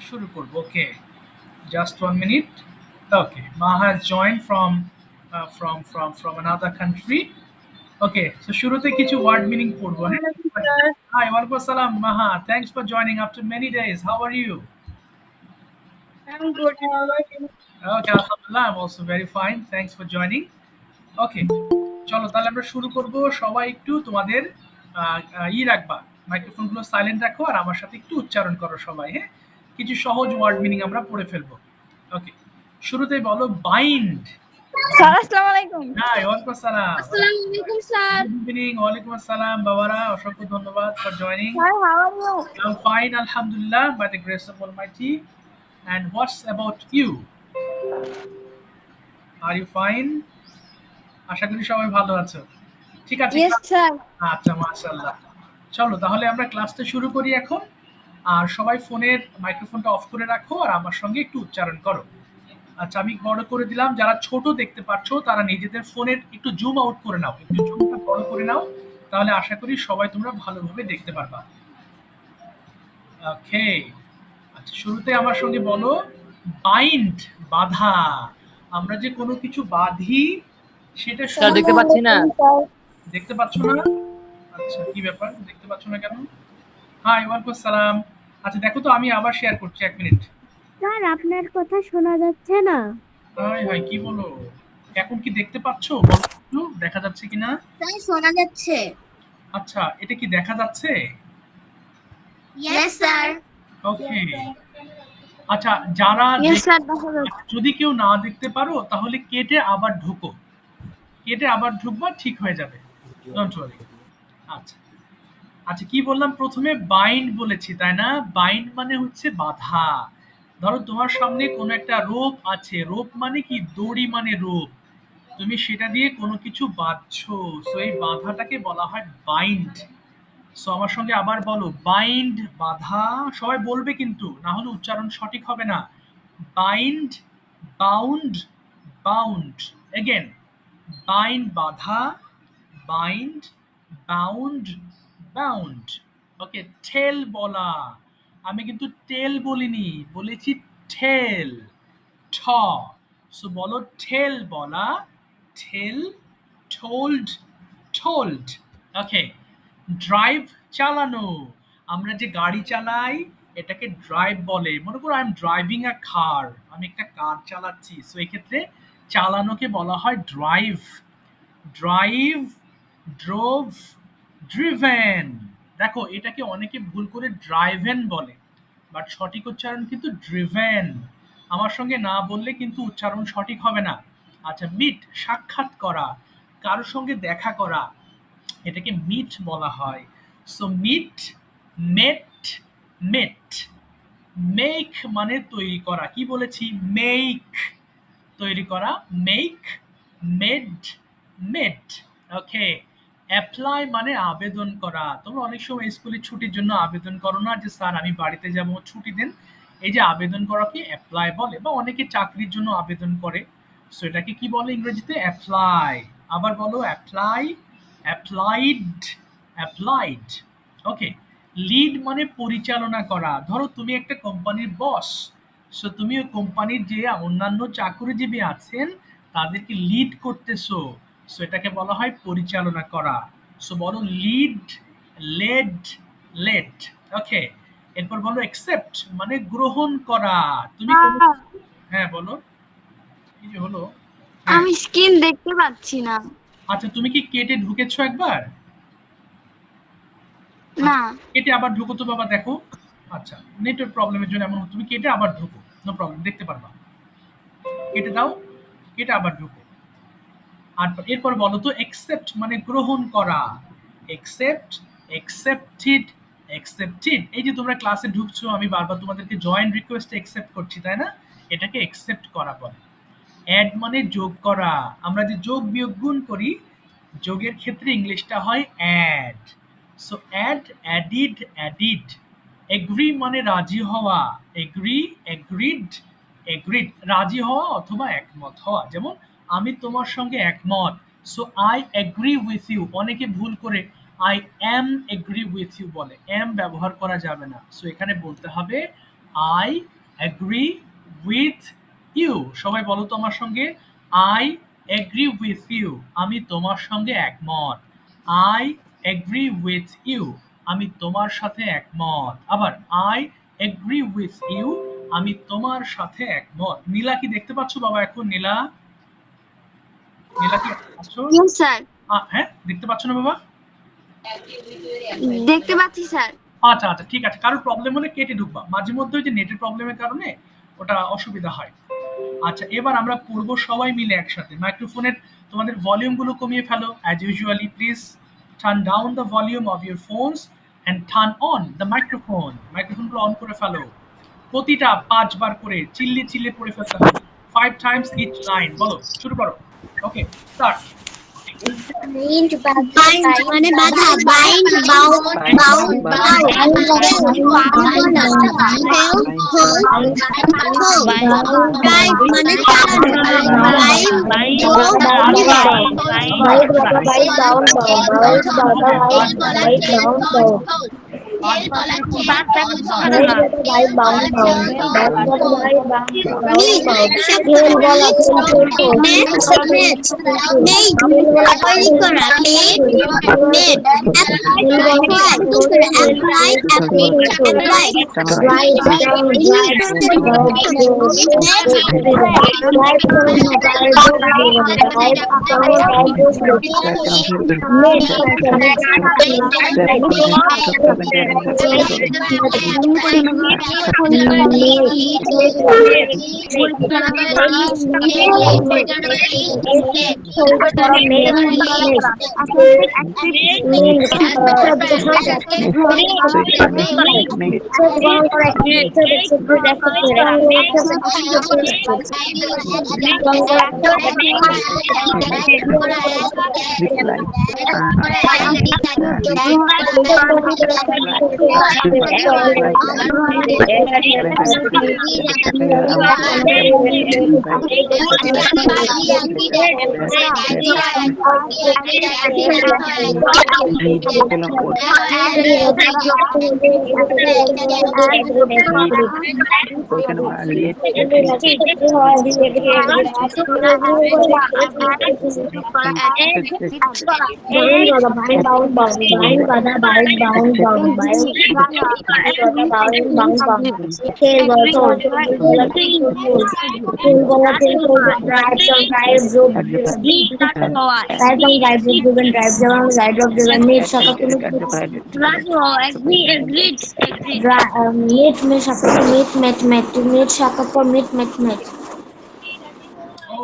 শুরু করব। ওকে, just 1 minute. Okay, Maha has joined from another country. Okay, so শুরুতে কিছু ওয়ার্ড মিনিং পড়বো, হ্যাঁ? Sir, Hi, walaikum assalam, Maha. Thanks for joining after many days. How are you? I'm good. How about you? Okay, alhamdulillah, I'm also very fine. Thanks for joining. ওকে, চলো তাহলে আমরা শুরু করব। সবাই একটু তোমাদের রাখবা, মাইক্রোফোনগুলো সাইলেন্ট রাখো আর আমার সাথে একটু উচ্চারণ করো সবাই, হ্যাঁ? কিছু সহজ ওয়ার্ড মিনিং আমরা পড়ে ফেলবো। ওকে, শুরুতেই বলো বাইন্ড। Sir, Assalamualaikum. হ্যাঁ, ওয়ালাইকুম আসসালাম। Assalamualaikum, sir. Good evening. ওয়ালাইকুম আসসালাম বাবারা, অসংখ্য ধন্যবাদ for joining. Sir, how are you? I'm fine, alhamdulillah, by the grace of Almighty. And what's about you? Are you fine? আশা করি সবাই ভালো আছো। ঠিক আছে। Yes, sir. আচ্ছা, মাশাআল্লাহ। চলো তাহলে আমরা ক্লাসটা শুরু করি এখন। আর সবাই ফোনের মাইক্রোফোনটা অফ করে রাখো আর আমার সঙ্গে একটু উচ্চারণ করো। আচ্ছা, আমি বড় করে দিলাম। যারা ছোট দেখতে পাচ্ছ তারা নিজেদের ফোনের একটু জুম আউট করে নাও, একটু জুমটা বড় করে নাও, তাহলে আশা করি সবাই তোমরা ভালোভাবে দেখতে পারবা। ওকে, আচ্ছা, শুরুতে আমার সঙ্গে বলো বাইন্ড, বাধা। আমরা যে কোনো কিছু বাঁধি সেটা স্যার দেখতে পাচ্ছি না। দেখতে পাচ্ছ না? আচ্ছা, কি ব্যাপার, দেখতে পাচ্ছ না কেন? হাই, ওয়ালাইকুম আসসালাম। আচ্ছা দেখো তো, আমি আবার শেয়ার করছি, 1 মিনিট। স্যার, আপনার কথা শোনা যাচ্ছে না। হাই হাই, কি বলো? এখন কি দেখতে পাচ্ছ? বলো একটু, দেখা যাচ্ছে কিনা? স্যার, শোনা যাচ্ছে। আচ্ছা, এটা কি দেখা যাচ্ছে? Yes, sir. ওকে, আচ্ছা, যারা Yes, sir, দেখা যাচ্ছে। যদি কেউ না দেখতে পারো তাহলে কেটে আবার ঢুকো, কেটে আবার ঢুকবা, ঠিক হয়ে যাবে, ডোন্ট ওয়ারি। আচ্ছা আচ্ছা, কি বললাম প্রথমে? বাইন্ড বলেছি, তাই না? বাইন্ড মানে হচ্ছে বাধা। ধরো তোমার সামনে কোনো একটা রোপ আছে, রোপ মানে কি? দড়ি মানে রোপ। তুমি সেটা দিয়ে কোনো কিছু বাঁধছো, সো এই বাধাটাকে বলা হয় বাইন্ড। সো আমার সঙ্গে আবার বলো, বাইন্ড, বাধা। সবাই বলবে কিন্তু, না হলে উচ্চারণ সঠিক হবে না। Bind, bound, bound. Again, bind, বাধা, বাইন্ড, বাউন্ড, বাউন্ড। ওকে, ঠেল বলা। আমি কিন্তু টেল বলিনি, বলেছি ঠেল, ঠ। সো বলো ঠেল বলা, ঠেল, টোল্ড, টোল্ড। ওকে, ড্রাইভ, চালানো। আমরা যে গাড়ি চালাই এটাকে ড্রাইভ বলে। মনে করো আই এম ড্রাইভিং আ কার, আমি একটা কার চালাচ্ছি, সো এক্ষেত্রে চালানোকে বলা হয় ড্রাইভ। Drive, drove, driven. দেখো, এটাকে অনেকে ভুল করে ড্রাইভেন বলে, বাট সঠিক উচ্চারণ কিন্তু ড্রিভেন। আমার সঙ্গে না বললে কিন্তু উচ্চারণ সঠিক হবে না। আচ্ছা, মিট, সাক্ষাৎ করা, কারোর সঙ্গে দেখা করা, এটাকে মিট বলা হয়। সো মিট, মেট, মেট। মেক মানে তৈরি করা, কি বলেছি? মেক, তৈরি করা, মেক, মেড, মেড। ওকে, অ্যাপ্লাই মানে আবেদন করা। তোমরা অনেক সময় স্কুলে ছুটির জন্য আবেদন করো না, যে স্যার আমি বাড়িতে যাবো, ছুটি দেন। এই যে আবেদন করাকে অ্যাপ্লাই বলে, বা অনেকে চাকরির জন্য আবেদন করে, সো এটাকে কি বলে ইংরেজিতে? অ্যাপ্লাই। আবার বলো, অ্যাপ্লাই, অ্যাপ্লাইড, অ্যাপ্লাইড। ওকে, লিড মানে পরিচালনা করা। ধরো তুমি একটা কোম্পানির বস, সো তুমি ওই কোম্পানির যে অন্যান্য চাকরিজীবী আছেন তাদেরকে লিড করতেছো, সো এটাকে বলা হয় পরিচালনা করা। সো বলো লিড, লেড, লেট। ওকে, এরপর বলো অ্যাকসেপ্ট মানে গ্রহণ করা। তুমি হ্যাঁ বলো, কি যে হলো? হ্যাঁ, আমি স্ক্রিন দেখতে পাচ্ছি না। আচ্ছা, তুমি কি কেটে ঢুকেছো একবার? না। আচ্ছা, কেটে আবার ঢুকো তো বাবা, দেখো। আচ্ছা, নেটওয়ার্ক প্রবলেমের জন্য এমন, তুমি কেটে আবার ঢুকো, নো প্রবলেম, দেখতে পারবা। কেটে দাও, কেটে আবার ঢুকো। আর এরপর বলো তো, অ্যাকসেপ্ট মানে গ্রহণ করা। Accept, accepted, accepted. এই যে তোমরা ক্লাসে ঢুকছো, আমি বারবার তোমাদেরকে জয়েন রিকোয়েস্ট অ্যাকসেপ্ট করছি, তাই না? এটাকে অ্যাকসেপ্ট করা বলে। অ্যাড মানে যোগ করা। আমরা যে যোগ বিয়োগ গুণ করি, যোগের ক্ষেত্রে ইংলিশটা হয় add. So add, added, added. Agree মানে রাজি হওয়া। Agree, agreed, agreed. রাজি হওয়া অথবা একমত হওয়া। যেমন আমি তোমার সঙ্গে একমত, so I agree with you. অনেকে ভুল করে I am agree with you বলে, অ্যাম ব্যবহার করা যাবে না, সো এখানে বলতে হবে আই agree with you। সবাই বলো তো আমার সঙ্গে, I agree with you, আমি তোমার সঙ্গে একমত। I agree with you, আমি তোমার সাথে একমত। আবার I agree with you, আমি তোমার সাথে একমত। নীলা কি দেখতে পাচ্ছ বাবা এখন? নীলা, নীলা কি পাচ্ছ? Yes, sir. হ্যাঁ, দেখতে পাচ্ছ না বাবা? দেখতে পাচ্ছি স্যার। আচ্ছা আচ্ছা, ঠিক আছে। কারোর প্রবলেম হলে কেটে ঢুকবা, মাঝে মধ্যে ওই যে নেটের প্রবলেমের কারণে ওটা অসুবিধা হয়। আচ্ছা, এবার আমরা পড়বো সবাই মিলে একসাথে। মাইক্রোফোনের তোমাদের ভলিউম গুলো কমিয়ে ফেলো as usually. Please turn down the volume of your phones and turn on the microphone. মাইক্রোফোনগুলো অন করে ফেলো। প্রতিটা 5 বার করে চিল্লি চিল্লি পড়ে ফেলতে হবে। 5 টাইমস ইচ লাইন। বলো, শুরু করো। ওকে, স্টার্ট। Bind মানে বাধা, bind, bound, bound, bound, drive মানে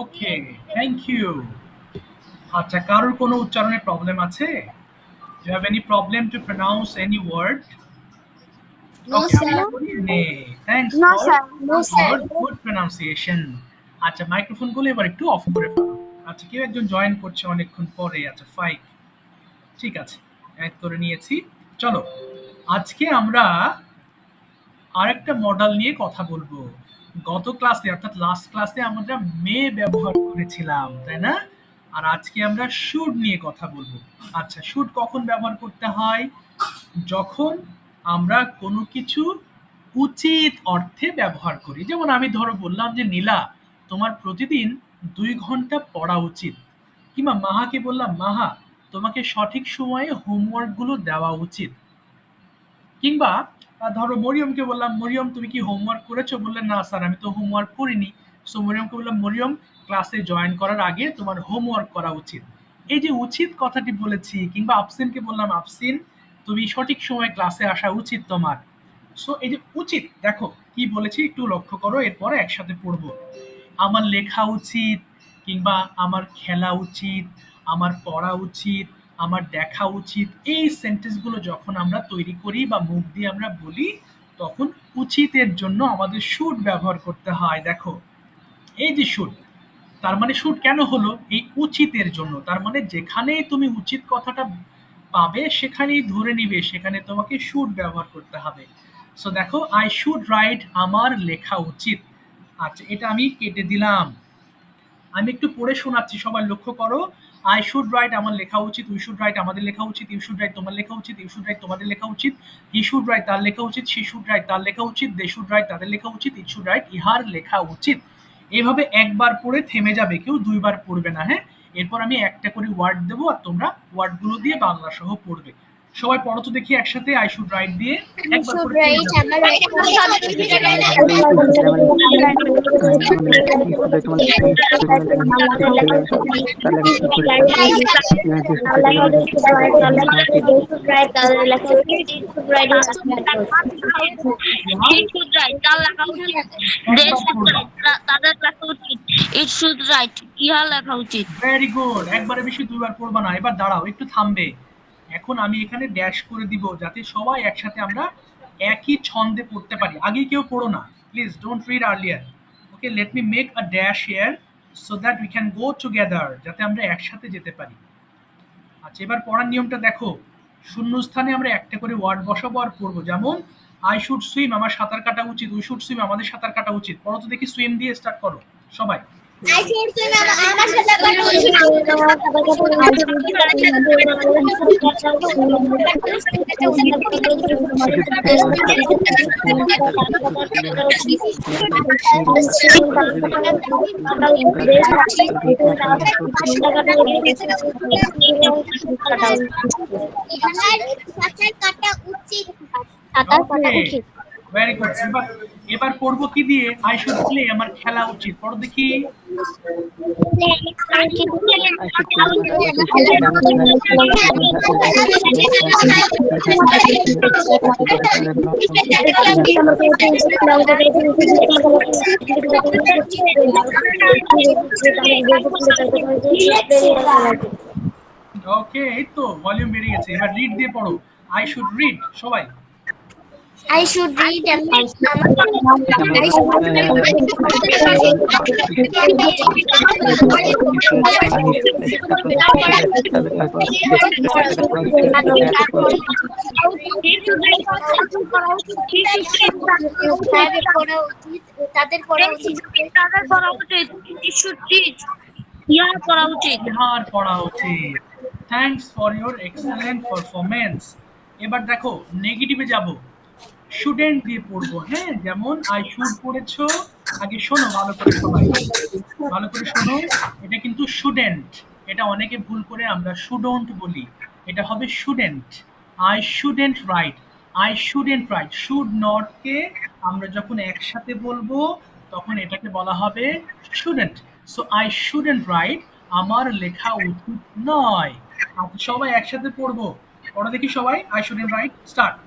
ওকে, থ্যাংক ইউ। আচ্ছা, কারোর কোনো উচ্চারণে প্রবলেম আছে? Do you have any problem to pronounce any word? Okay, আমরা বলি নেই। Thanks for your good pronunciation. আচ্ছা, মাইক্রোফোন গুলো এবার একটু অফ করে ফেলো। আচ্ছা, কেউ একজন জয়েন করছে অনেকক্ষণ পরে। আচ্ছা, ফাইন, ঠিক আছে, অ্যাড করে নিয়েছি। চলো, আজকে আমরা আরেকটা মডেল নিয়ে কথা বলবো। গত ক্লাসে অর্থাৎ লাস্ট ক্লাসে আমরা মে ব্যবহার করেছিলাম, তাই না? আর আজকে আমরা শুড নিয়ে কথা বলবো। আচ্ছা, শুড কখন ব্যবহার করতে হয়? যখন আমরা কোনো কিছু উচিত অর্থে ব্যবহার করি। যেমন আমি ধরো বললাম যে নীলা, তোমার প্রতিদিন 2 ঘন্টা পড়া উচিত। কিংবা মাহাকে বললাম, মাহা, তোমাকে সঠিক সময়ে হোমওয়ার্ক গুলো দেওয়া উচিত। কিংবা ধরো মরিয়মকে বললাম, মরিয়ম তুমি কি হোমওয়ার্ক করেছো? বললেন না স্যার, আমি তো হোমওয়ার্ক করিনি। সো মরিয়মকে বললাম, মরিয়ম, ক্লাসে জয়েন করার আগে তোমার হোমওয়ার্ক করা উচিত। এই যে উচিত কথাটি বলেছি। কিংবা আফসিনকে বললাম, আফসিন, তুমি সঠিক সময় ক্লাসে আসা উচিত তোমার। সো এই যে উচিত, দেখো কি বলেছি একটু লক্ষ্য করো, এরপরে একসাথে পড়বো। আমার লেখা উচিত, কিংবা আমার খেলা উচিত, আমার পড়া উচিত, আমার দেখা উচিত, এই সেন্টেন্স গুলো যখন আমরা তৈরি করি বা মুখ দিয়ে আমরা বলি, তখন উচিতের জন্য আমাদের শুড ব্যবহার করতে হয়। দেখো, এই যে শুড, তার মানে শুড কেন হলো? এই উচিতের জন্য। তার মানে যেখানেই তুমি উচিত কথাটা পাবে সেখানেই ধরে নিবে, সেখানে তোমাকে শুড ব্যবহার করতে হবে। সো দেখো, আই শুড রাইট, আমার লেখা উচিত। আচ্ছা, এটা আমি কেটে দিলাম। আমি একটু পড়ে শোনাচ্ছি, সবাই লক্ষ্য করো। আই শুড রাইট আমার লেখা উচিত, উই শুড রাইট আমাদের লেখা উচিত, ইউ শুড রাইট তোমার লেখা উচিত, ইউ শুড রাইট তোমাদের লেখা উচিত, হি শুড রাইট তার লেখা উচিত, শি শুড রাইট তার লেখা উচিত, দে শুড রাইট তাদের লেখা উচিত, ইট শুড রাইট ইহার লেখা উচিত। এইভাবে একবার পড়ে থেমে যাবে, কেউ দুইবার পড়বে না। হ্যাঁ, এরপর আমি একটা করে ওয়ার্ড দেবো আর তোমরা ওয়ার্ডগুলো দিয়ে বাংলা সহ পড়বে। সবাই পড়ো তো দেখি একসাথে আই শুড রাইট দিয়ে একবার করে পড়ে ভেরি গুড। একবারে বেশি দুইবার পড়বা না। এবার দাঁড়াও, একটু থামবে। এখন আমি এখানে ড্যাশ করে দিব যাতে সবাই একসাথে আমরা একই ছন্দে পড়তে পারি। আগে কেউ পড়ো না, please don't read earlier. Okay, let me make a dash here so that we can go together, যাতে আমরা একসাথে যেতে পারি। আচ্ছা, এবার পড়ার নিয়মটা দেখো। শূন্যস্থানে আমরা একটা করে ওয়ার্ড বসাবো আর পড়বো। যেমন আই শুড সুইম আমার সাঁতার কাটা উচিত, উই শুড সুইম আমাদের সাঁতার কাটা উচিত। পড়ো তো দেখি, সুইম দিয়ে স্টার্ট করো সবাই। I should swim আমার সাথে করা উচিত। Very good. এবার পড়বো কি দিয়ে? আই শুড প্লে আমার খেলা উচিত। পড়ো দেখি। ওকে, এই তো ভলিউম বেড়ে গেছে। এবার রিড দিয়ে পড়ো। আই শুড রিড সবাই। I should read তাদের পড়া উচিত। ইহার পড়া উচিত। Thanks for your excellent performance. এবার দেখো, নেগেটিভে যাব। শুডেন্ট দিয়ে পড়বো। হ্যাঁ, যেমন আই শুড পড়েছো, আগে শোনো ভালো করে সবাই, ভালো করে শোনো। এটা কিন্তু শুডেন্ট, এটা অনেকে ভুল করে আমরা শুডন্ট বলি, এটা হবে shouldn't. I shouldn't write, I shouldn't write. Should not কে আমরা যখন একসাথে বলবো তখন এটাকে বলা হবে shouldn't. So I shouldn't write আমার লেখা উচিত নয়। আচ্ছা, সবাই একসাথে পড়বো। পড়ো দেখি সবাই। I shouldn't right, start.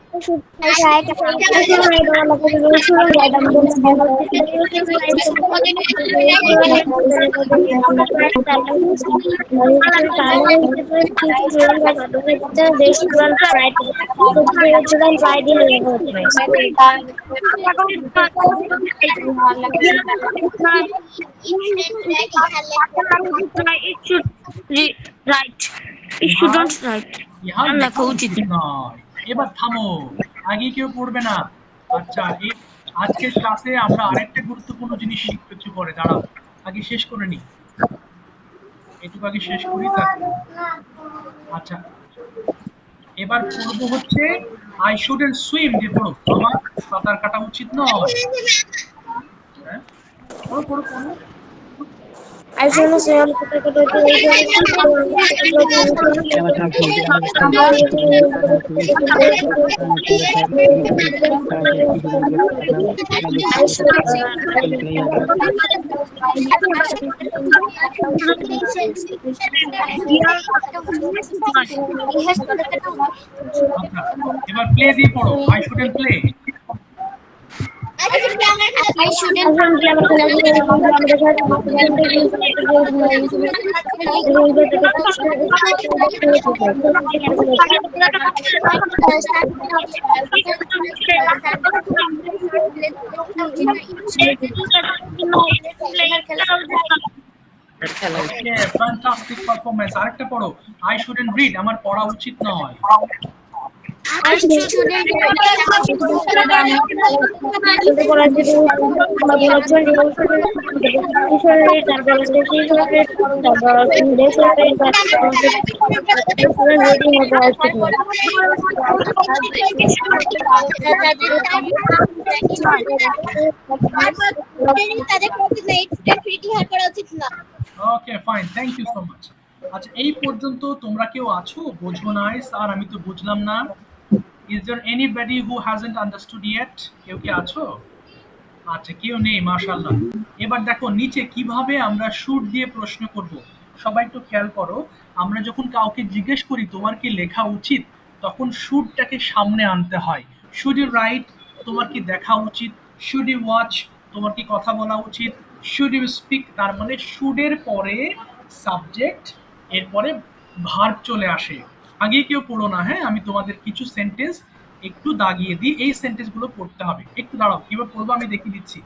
ইহার লেখা উচিত নয়। এবার থামো, আগে কেউ পড়বে না। আচ্ছা, এই আজকের ক্লাসে আমরা আরেকটা গুরুত্বপূর্ণ জিনিস শিখতে একটু পরে। দাঁড়াও, আগে শেষ করে নি, এটুকু আগে শেষ করি তারপর। আচ্ছা, এবার পড়বো হচ্ছে আই শুডন্ট সুইম দিয়ে পড়ো। আমার সাঁতার কাটা উচিত নয়। হ্যাঁ, পড়ো পড়ো পড়ো। I should swim এবার প্লে দিয়ে পড়ো। I shouldn't play. I shouldn't fantastic performance. আরেকটা পড়ো। আই শুডন্ট রিড আমার পড়া উচিত নয়। I shouldn't okay fine, thank you so much. আচ্ছা, এই পর্যন্ত তোমরা কেউ আছো বোঝো নাই স্যার আমি তো বুঝলাম না? Is there anybody who hasn't understood yet? কেউ কি আছো? আচ্ছা, কেউ নেই, মাশাআল্লাহ। এবার দেখো নিচে কিভাবে আমরা শুড দিয়ে প্রশ্ন করব। সবাই একটু খেয়াল করো, আমরা যখন কাউকে জিজ্ঞেস করি তোমার কি লেখা উচিত, তখন শুডটাকে সামনে আনতে হয়। শুড ইউ রাইট, তোমার কি দেখা উচিত। শুড ইউ ওয়াচ, তোমার কি কথা বলা উচিত। শুড ইউ স্পিক, তার মানে শুডের পরে সাবজেক্ট, এরপরে ভার্ব চলে আসে। আগে কেউ পড়ো না, হ্যাঁ? আমি তোমাদের কিছু সেন্টেন্স একটু দাগিয়ে দিই, এই সেন্টেন্সগুলো পড়তে হবে। একটু দাঁড়াও, কিভাবে পড়বো আমি দেখিয়ে দিচ্ছি।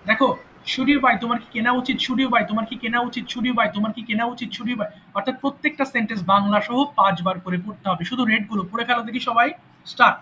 দেখো, শুড ইউ বাই, তোমার কি কেনা উচিত। শুড ইউ বাই, তোমার কি কেনা উচিত। শুড ইউ বাই, তোমার কি কেনা উচিত। শুড ইউ বাই, অর্থাৎ প্রত্যেকটা সেন্টেন্স বাংলা সহ 5 বার করে পড়তে হবে। শুধু রেড গুলো পড়ে ফেলো দেখি সবাই। স্টার্ট।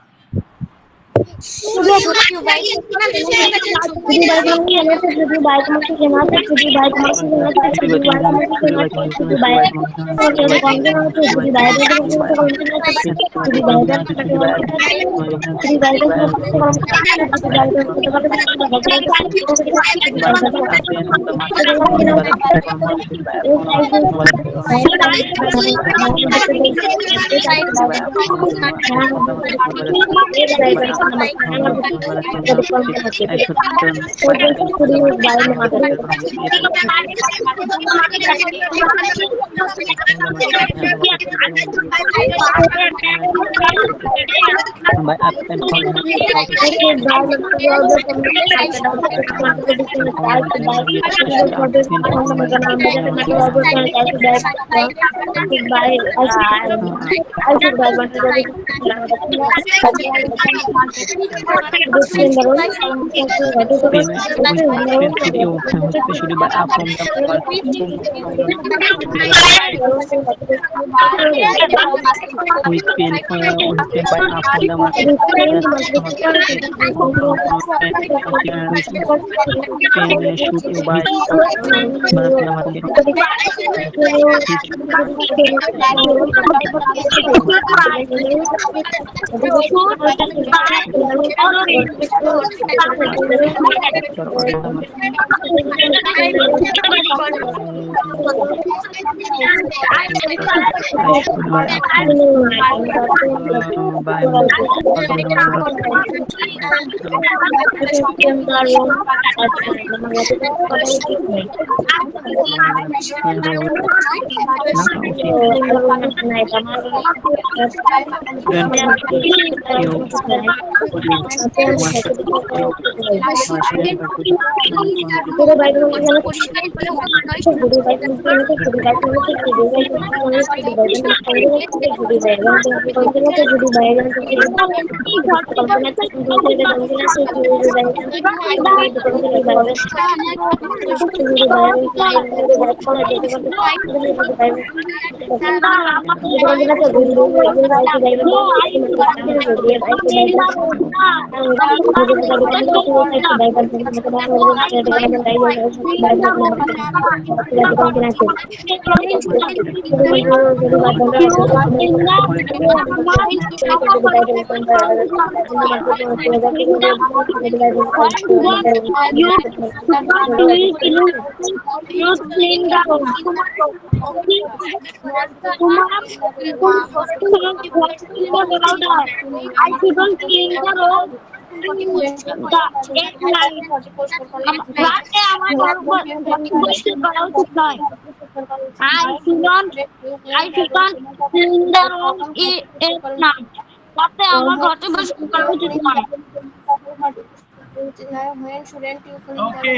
Okay,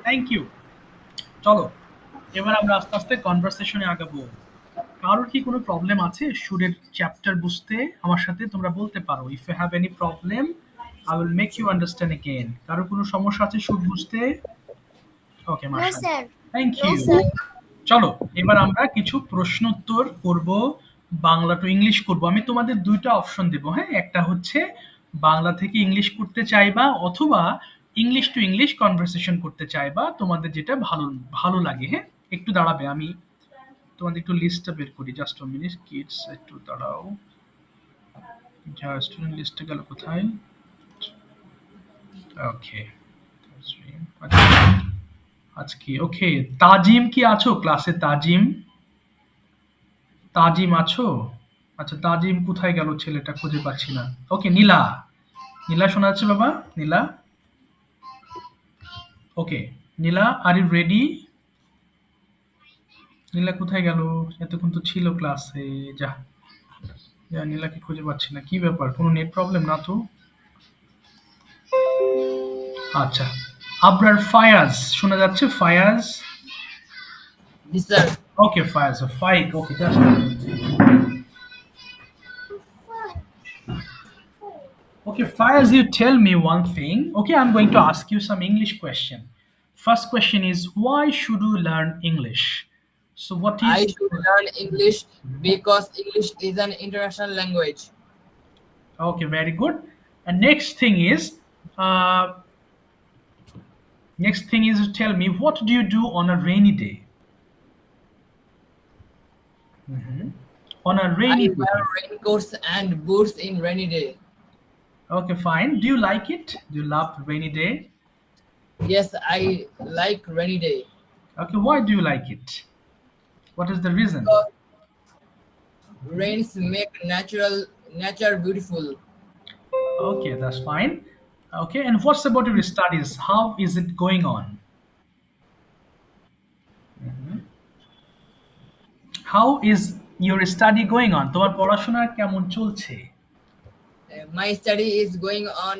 thank you. চলো এবার আমরা আস্তে আস্তে কনভারসেশনে আগাবো। কারোর কি কোনো প্রবলেম আছে শুডের চ্যাপ্টার বুঝতে? আমার সাথে তোমরা বলতে পারো। If you have any problem I will make you understand again. কারোর কোনো সমস্যা আছে শুড বুঝতে? ওকে, মাশাআল্লাহ, থ্যাংক ইউ। চলো এবার আমরা কিছু প্রশ্নোত্তর করব। বাংলা টু ইংলিশ করব, আমি তোমাদের দুইটা অপশন দেবো। হ্যাঁ, একটা হচ্ছে বাংলা থেকে ইংলিশ করতে চাইবা, অথবা ইংলিশ টু ইংলিশ কনভারসেশন করতে চাইবা, তোমাদের যেটা ভালো ভালো লাগে। হ্যাঁ, একটু দাঁড়াবে, আমি তোমাদের একটু লিস্টটা বের করি, জাস্ট মিনিট কিডস, একটু দাঁড়াও। যা স্টুডেন্ট লিস্টে গেল কোথায়? ওকে, আজকে ওকে। তাজিম কি আছো ক্লাসে? তাজিম, তাজিম আছো? আচ্ছা, তাজিম কোথায় গেল ছেলেটা, খুঁজে পাচ্ছি না। ওকে, নীলা, নীলা শোনা যাচ্ছে বাবা? নীলা, ওকে। নীলা, আর ইউ রেডি? নীলা কোথায় গেল? এতক্ষণ তো ছিল ক্লাসে। যা, যা, নীলাকে খুঁজে পাচ্ছি না, কি ব্যাপার, কোনো নেট প্রবলেম না তো? আচ্ছা, আবরার ফায়াজ শোনা যাচ্ছে? Fayaz, Yes, sir. ওকে, ফায়াজ, ফাইক, ওকে, just okay, Faiz, you tell me one thing. Okay, I'm going to ask you some English question. First question is, why should you learn English? So what I is... should learn English because English is an international language. Okay, very good. And uh, next thing is to tell me, what do you do on a rainy day? Mhm. On a I rainy day. wear raincoats and boots in rainy day. Okay, fine. Do you like it? Do you love rainy day? Yes, I like rainy day Okay, why do you like it? What is the reason? because rains make nature beautiful. Okay, that's fine. Okay, and what's about your studies? How is it going on? How is your study going on? তোমার পড়াশোনা কেমন চলছে? My study is going on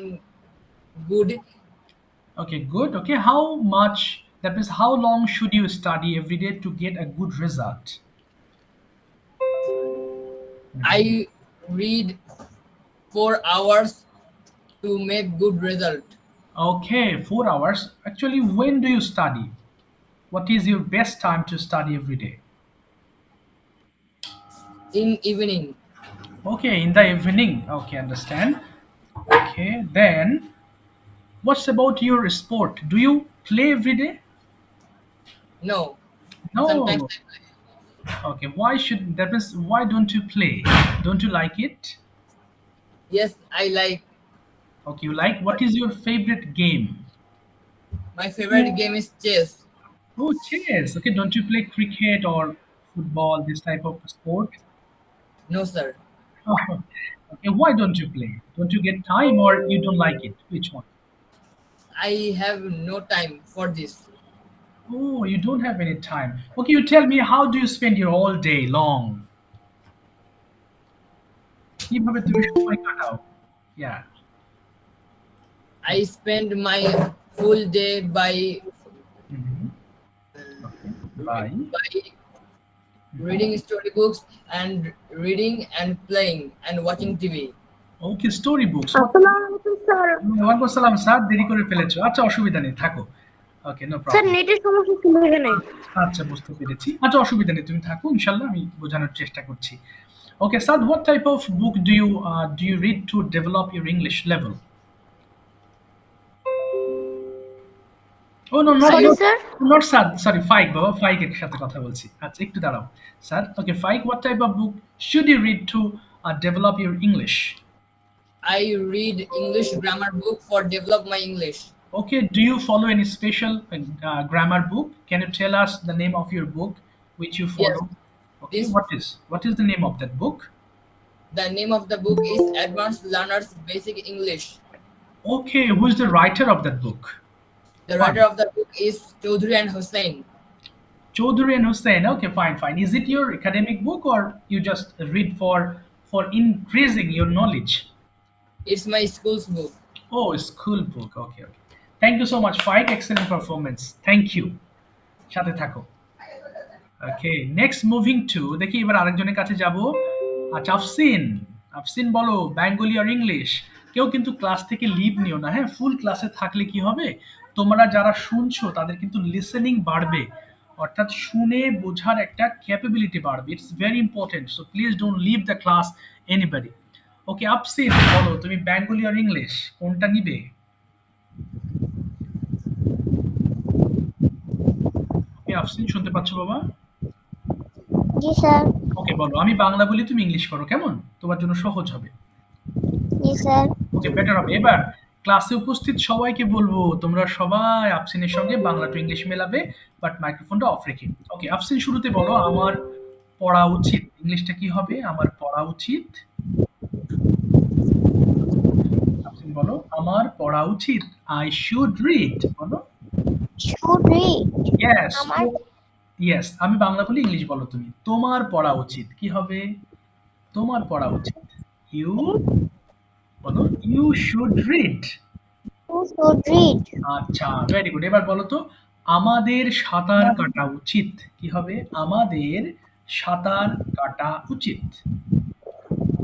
good. Okay, good. Okay, how much, that means how long should you study every day to get a good result? I read 4 hours to make good result. Okay, 4 hours. Actually, when do you study? What is your best time to study every day? In evening, Okay, in the evening. Okay, understand. Okay, then what's about your sport? Do you play every day? no. Sometimes No. I play. Okay, why should, that means why don't you play? Don't you like it? Yes, I like. Okay, you like, what is your favorite game? My favorite game is chess. Oh, chess. Okay, don't you play cricket or football, this type of sport? No, sir. Oh, okay, why don't you play? Don't you get time or you don't like it? Which one? I have no time for this. Oh, you don't have any time. Okay, you tell me, how do you spend your all day long? কিভাবে তুমি সময় কাটাও? Yeah. I spend my full day by Mhm. Okay. Bye. by reading storybooks and reading and playing and watching TV. Okay, story books. What? আসসালামু আলাইকুম sir. ওয়ালাইকুম আসসালাম sir, দেরি করে ফেলেছো। আচ্ছা, অসুবিধা নেই, থাকো। ওকে, নো স্যার প্রবলেম। নেটের সমস্যা ছিল এখানে। আচ্ছা, বুঝতে পেরেছি। আচ্ছা, অসুবিধা নেই, তুমি থাকো, ইনশাল্লাহ আমি বোঝানোর চেষ্টা করছি। Okay, Sad, what type of book do you read to develop your English level? Oh no, not sorry not sir. not Sad. Sorry, Faik বাবা, Faik এর সাথে কথা বলছি। আচ্ছা, একটু দাঁড়াও। Sad, okay, Faik, what type of book should you read to develop your English? I read English grammar book for develop my English. Okay, do you follow any special grammar book? Can you tell us the name of your book which you Yes, follow? Okay, this what is the name of that book? the name of the book is Advanced Learners Basic English. Okay, who is the writer of that book? The Fine. writer of the book is Chaudhary and Hussain. Chaudhary and Hussain. Okay, fine, fine. Is it your academic book or you just read for increasing your knowledge? It's my school's book. Oh, school book. Okay, okay. Thank you so much. Fine, excellent performance. Thank you. সাথে থাকো। ওকে, next moving to, দেখি এবার আরেকজনের কাছে যাব। আচ্ছা, আফসিন, আফসিন বলো, Bengali আর English. কেউ কিন্তু ক্লাস থেকে লিভ নিও না, হ্যাঁ, ফুল ক্লাসে থাকলে কি হবে, তোমরা যারা শুনছো তাদের কিন্তু লিসেনিং বাড়বে, অর্থাৎ শুনে বোঝার একটা ক্যাপাবিলিটি বাড়বে। It's very important, so please don't leave the class anybody. Okay Afsin, বলো তুমি বেঙ্গলি আর ইংলিশ কোনটা নিবে? ওকে আফসিন, শুনতে পাচ্ছ বাবা? জি স্যার। ওকে বলো, আমি বাংলা বলি, তুমি ইংলিশ করো, কেমন? তোমার জন্য সহজ হবে। জি স্যার। ওকে, বেটার হবে। এবার ক্লাসে উপস্থিত সবাইকে বলবো তোমরা সবাই আফসিনের সঙ্গে বাংলা টু ইংলিশ মেলাবে, বাট মাইক্রোফোনটা অফ রেখে। ওকে আফসিন, শুরুতে বলো আমার পড়া উচিত, ইংলিশটা কি হবে? আমার পড়া উচিত। আফসিন বলো, আমার পড়া উচিত। আই শুড রিড, বলো। Should read. ইয়েস, আমার ইয়েস। আমি বাংলা বলি, ইংলিশ বলো তুমি। তোমার পড়া উচিত কি হবে? তোমার পড়া উচিত। ইউ, বলো you should read. Should read. আচ্ছা, ভেরি গুড। এবার বলো তো, আমাদের সাঁতার কাটা উচিত কি হবে? আমাদের সাঁতার কাটা উচিত।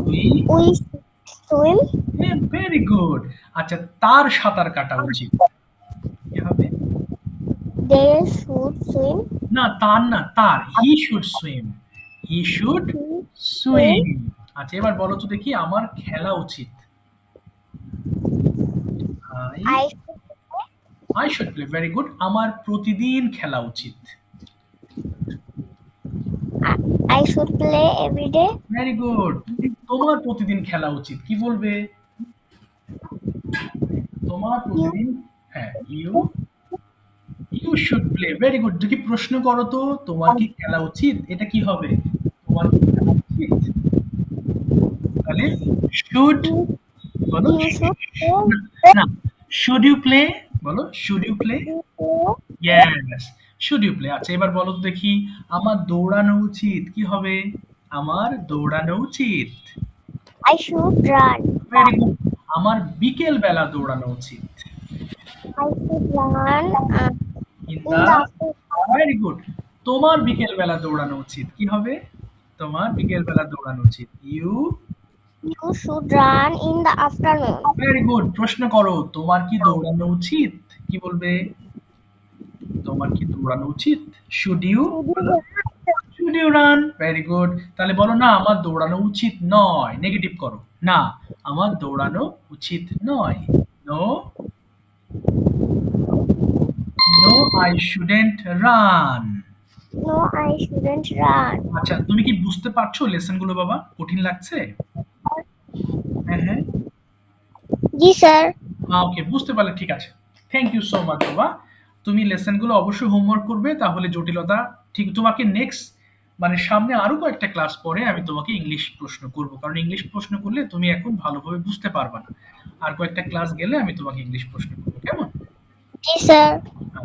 We, we swim. Very good. আচ্ছা, তার সাঁতার কাটা উচিত কি হবে? They should swim. না, তার না, তার। He should swim. He should swim. Swim. আচ্ছা, এবার বলো তো দেখি, আমার খেলা উচিত। I, I I should play. Very good. আমার প্রতিদিন খেলা উচিত। I should play every day. Very good. তোমার প্রতিদিন খেলা উচিত কি বলবে? তোমার ইউ প্রতিদিন, হ্যাঁ, you, you should play. Very good. দেখি প্রশ্ন করো তো, তোমার কি খেলা উচিত? এটা কি হবে? তোমার কি খেলা উচিত? তাহলে শুড, বলো। ইউ শুড না, না, শুড ইউ প্লে, বলো should you play. Play. Yes, should you play. আচ্ছা, এবার বলো তো দেখি, আমার দৌড়ানো উচিত কি হবে? আমার দৌড়ানো উচিত। I should run. Very good. আমার বিকেল বেলা দৌড়ানো উচিত। I should run in in the, the afternoon. Very good. তোমার বিকেল বেলা দৌড়ানো উচিত কি হবে? তোমার বিকেল বেলা দৌড়ানো উচিত। You, you should run in the afternoon. Very good. প্রশ্ন করো, তোমার কি দৌড়ানো উচিত? কি বলবে? তোমার কি দৌড়ানো উচিত? শুড ইউ, বলো should you run. Very good. তাহলে বলো না, আমার দৌড়ানো উচিত নয়, নেগেটিভ করো। না, আমার দৌড়ানো উচিত নয়। No, no, I shouldn't run. No I shouldn't run. আচ্ছা, তুমি কি বুঝতে পারছো লেসন গুলো বাবা? কঠিন লাগছে? হ্যাঁ, হ্যাঁ। জি স্যার। ওকে, বুঝতে পারলে ঠিক আছে। থ্যাংক ইউ সো মাচ বাবা। তুমি লেসনগুলো অবশ্যই হোমওয়ার্ক করবে, তাহলে জটিলতা ঠিক। তোমাকে নেক্সট, মানে সামনে আরো কয়েকটা ক্লাস পরে আমি তোমাকে ইংলিশ প্রশ্ন করব, কারণ ইংলিশ প্রশ্ন করলে তুমি এখন ভালোভাবে বুঝতে পারবা না। আর কয়েকটা ক্লাস গেলে আমি তোমাকে ইংলিশ প্রশ্ন করবো, কেমন? জি স্যার।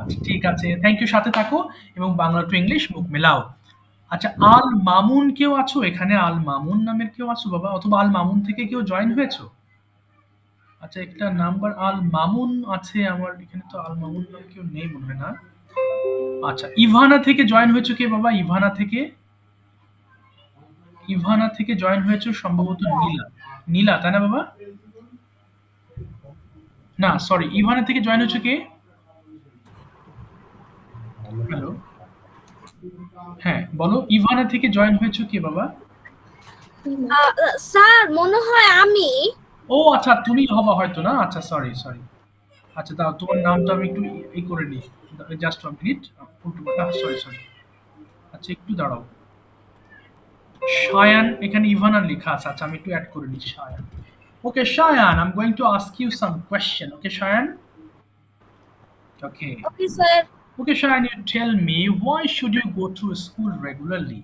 আচ্ছা, ঠিক আছে, থ্যাংক ইউ। সাথে থাকো এবং বাংলা টু ইংলিশ মুখ মেলাও। আচ্ছা, আল মামুন কেউ আছো এখানে? আল মামুন নামের কেউ আছো বাবা? অথবা আল মামুন থেকে কেউ জয়েন হয়েছো? আচ্ছা, একটা নাম্বার আল মামুন আছে আমার এখানে, তো আল মামুন নাম কেউ নেই মনে হয় না। আচ্ছা, ইভানা থেকে জয়েন হয়েছে কে বাবা? ইভানা থেকে, ইভানা থেকে জয়েন হয়েছে সম্ভবত নীলা। নীলা, তাই না বাবা? না, সরি, ইভানা থেকে জয়েন হয়েছে কে? হ্যালো, হ্যাঁ বলো, ইভানা থেকে জয়েন হয়েছে কে বাবা? স্যার মনে হয় আমি। ও আচ্ছা, তুমি হবা হয়তো না। আচ্ছা, সরি সরি। আচ্ছা, দাও তোমার নামটা আমি একটু ই করে নিই। Just a minute. উল্টো পাল্টা, সরি সরি। আচ্ছা, একটু দাঁড়াও। শায়ান, এখানে ইভানা লেখা আছে। আচ্ছা, আমি একটু অ্যাড করে নিই Shayan. Okay, Shayan, I'm going to ask you some question. Okay, Shayan? Okay. Okay sir. Okay, Shayan, you tell me, why should you go to school regularly?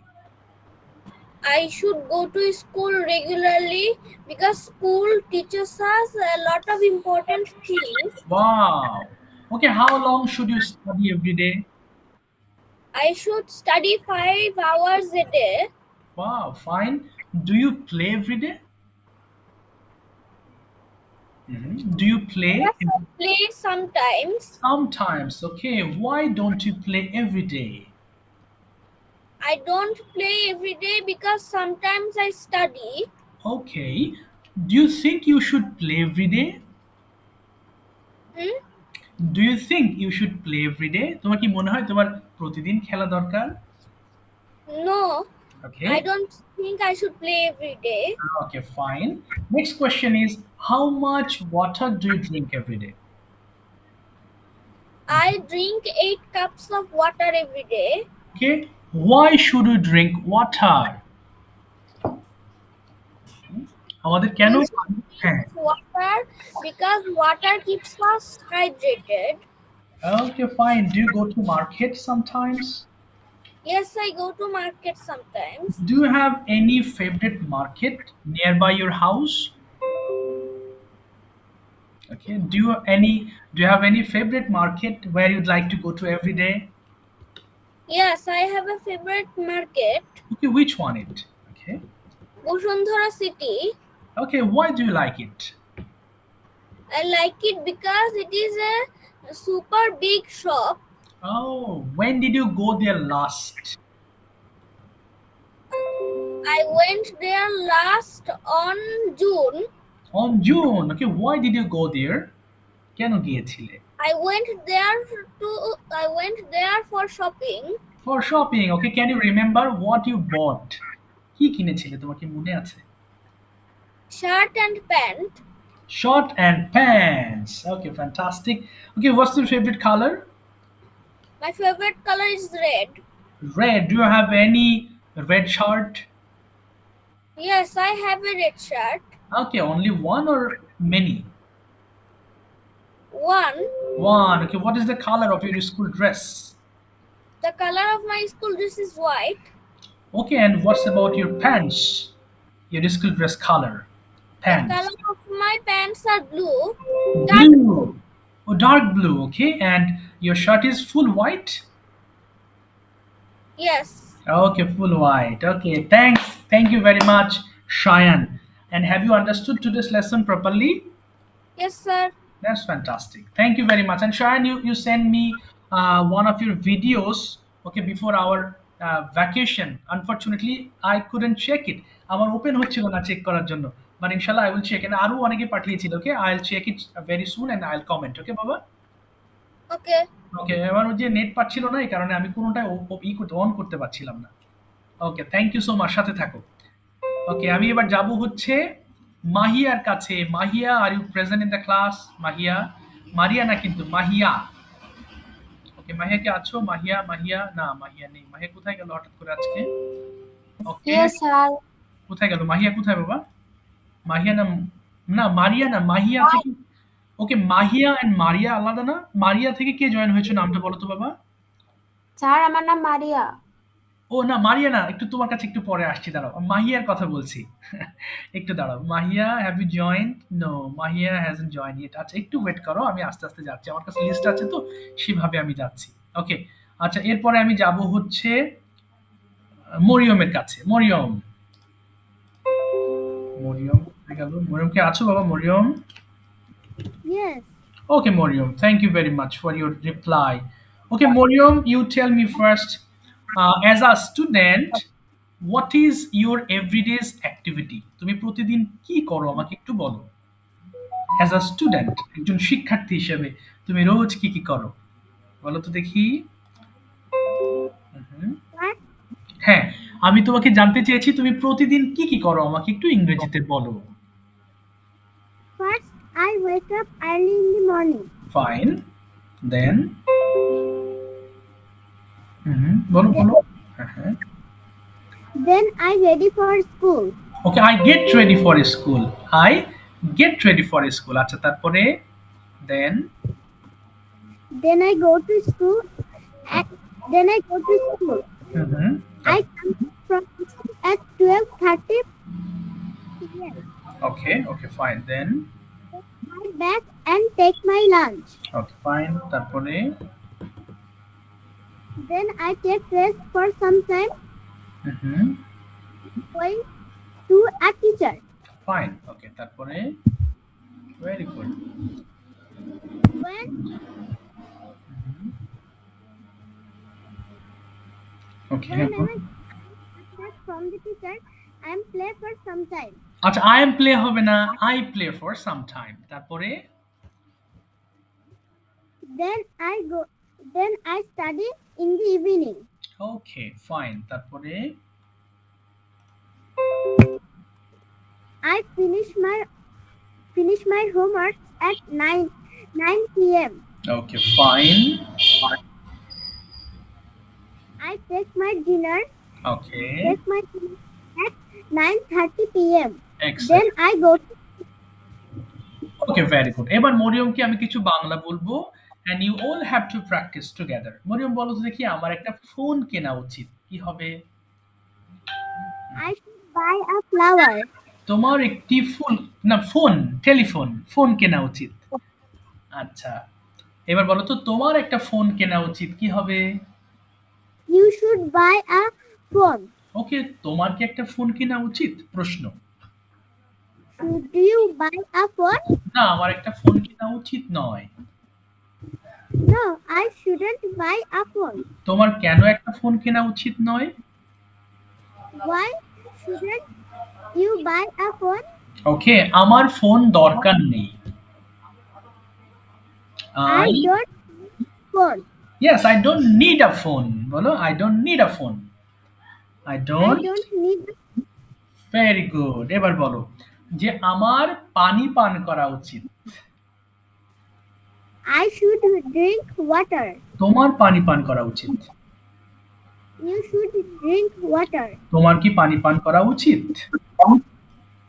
I should go to school regularly because school teaches us a lot of important things. Wow. Okay, how long should you study every day? I should study 5 hours a day. Wow, fine. Do you play every day? Do you play? Yes, I play sometimes. Sometimes. Okay, why don't you play every day? I don't play every day because sometimes I study. Okay. Do you think you should play every day? Hmm? Do you think you should play every day? তোমার কি মনে হয় তোমার প্রতিদিন খেলা দরকার? No, Okay. I don't think I should play every day. Okay, fine. Next question is, how much water do you drink every day? I drink 8 cups of water every day. Okay. Why should we drink water? আমাদের কেন? We should হ্যাঁ। drink water because water keeps us hydrated. Okay, fine. Do you go to market sometimes? Yes, I go to market sometimes. Do you have any favorite market nearby your house? Okay. Do you have any favorite market where you'd like to go to every day? Yes, I have a favorite market, Okay, which one it? Okay. Bosundhara City. Okay, why do you like it? I like it because it is a super big shop. Oh, when did you go there last? I went there last on June. On June. Okay, why did you go there? কেন গিয়েছিলে? I went there for shopping. For shopping. Okay, can you remember what you bought? কি কিনেছিলে? তোমার কি মনে আছে? Shirt and pant. Short and pants. Okay, fantastic. Okay, what's your favorite color? My favorite color is red. Red. Do you have any red shirt? Yes, I have a red shirt. Okay, only one or many? One. One. Okay, what is the color of your school dress? The color of my school dress is white. Okay, and what's about your pants? Your school dress color? The Pants. color of my pants are blue. Dark Blue. Oh, dark blue. Okay, and your shirt is full white? Yes. Okay, full white. Okay, thanks. Thank you very much, Cheyenne. And have you understood today's lesson properly? Yes, sir. That's fantastic. Thank you very much. And Cheyenne, you sent me one of your videos, okay, before our vacation. Unfortunately, I couldn't check it. আমার open হচ্ছিল না check করার জন্য, but ইনশাল্লাহ I will check. And আরো অনেকে পাঠিয়েছিল, okay, I will check it very soon and I will comment. Okay বাবা? Okay. ওকে, এবার ওই যে নেট পাচ্ছিল না, এই কারণে আমি কোনোটাই অন করতে পারছিলাম না। Okay, thank you so much, সাথে থাকো। ওকে, আমি এবার যাব হচ্ছে মাহিয়ার কাছে। Mahiya, are you present in the class? Mahiya, Mariya না কিন্তু, মাহিয়া। ওকে, মাহিয়া কি আছো? মাহিয়া, মাহিয়া না, মাহিয়া নেই। মাহিয়া কোথায় গেল হঠাৎ করে আজকে? ওকে, Yes, sir. কোথায় গেল মাহিয়া? কোথায় বাবা? মাহিয়া না, না মারিয়া না, মাহিয়া থেকে। ওকে, মাহিয়া এন্ড মারিয়া আলাদা না? মারিয়া থেকে কে জয়েন হয়েছে, নামটা বলো তো বাবা। স্যার, আমার নাম মারিয়া। ও না, মারিয়া না, একটু তোমার কাছে একটু পরে আসছি, দাঁড়াও। মাহিয়ার কথা বলছি। একটু দাঁড়াও। Mahiya, have you joined? No, Mahiya hasn't join yet. আচ্ছা, একটু ওয়েট করো, আমি আস্তে আস্তে যাচ্ছি, আমার কাছে লিস্ট আছে তো, সেভাবে আমি যাচ্ছি। ওকে, আচ্ছা, এরপরে আমি যাব হচ্ছে মরিয়মের কাছে। মরিয়ম, মরিয়ম কোথায় গেল? মরিয়ম কে আছো বাবা? Mariam? Yes. Okay, Moriam, thank you very much for your reply. Okay, Moriam, you tell me first, as a student, what is your everyday's activity? তুমি প্রতিদিন কি করো আমাকে একটু বলো। As a student, একজন শিক্ষার্থী হিসেবে তুমি রোজ কি কি করো বলো তো দেখি। হুম। What? হ্যাঁ, আমি তোমাকে জানতে চেয়েছি তুমি প্রতিদিন কি কি করো আমাকে একটু ইংরেজিতে বলো। First, I wake up early in the morning. Fine. Then বলো বলো। হ্যাঁ। Then I ready for school. Okay, I get ready for school. I get ready for school. আচ্ছা, তারপরে then Then I go to school. Then I go to school. mhm. I come from school at 12:30 p.m. Okay, okay, fine. Then I back and take my lunch. okay, fine. তারপরে Then I take rest for some time. Going to a teacher. Fine. Okay, তারপরে very good. When Okay. I back from the teacher, I am play for some time. আচ্ছা, I am play হবে না, I play for some time. তারপরে Then I study in the evening. Okay fine, তারপরে I finish my homework at 9 p.m. Okay fine, I take my dinner okay at 9:30 p.m. Excellent, Then I go to okay very good. এবার মরিয়মকে আমি কিছু বাংলা বলবো and you all have to practice together। Mariam বলো তো দেখি, আমার একটা ফোন কেনা উচিত, কি হবে? I should buy a flower. তোমার একটি ফোন কেনা উচিত। আচ্ছা, এবার বলো তো তোমার একটা ফোন কেনা উচিত, কি হবে? You should buy a phone. ওকে, তোমার কি একটা ফোন কেনা উচিত? প্রশ্ন। Should you buy a phone? না, আমার একটা ফোন কেনা উচিত নয়। No, I shouldn't buy a phone. তোমার কেন একটা ফোন কেনা উচিত নয়? Why shouldn't you buy a phone? ওকে, আমার ফোন দরকার নেই। I don't need phone. Yes, I don't need a phone। বলো, I don't need a phone। I I don't। don't need. Very good. এবার বলো যে আমার পানি পান করা উচিত। I should drink water. তোমার পানি পান করা উচিত। You should drink water. তোমার কি পানি পান করা উচিত?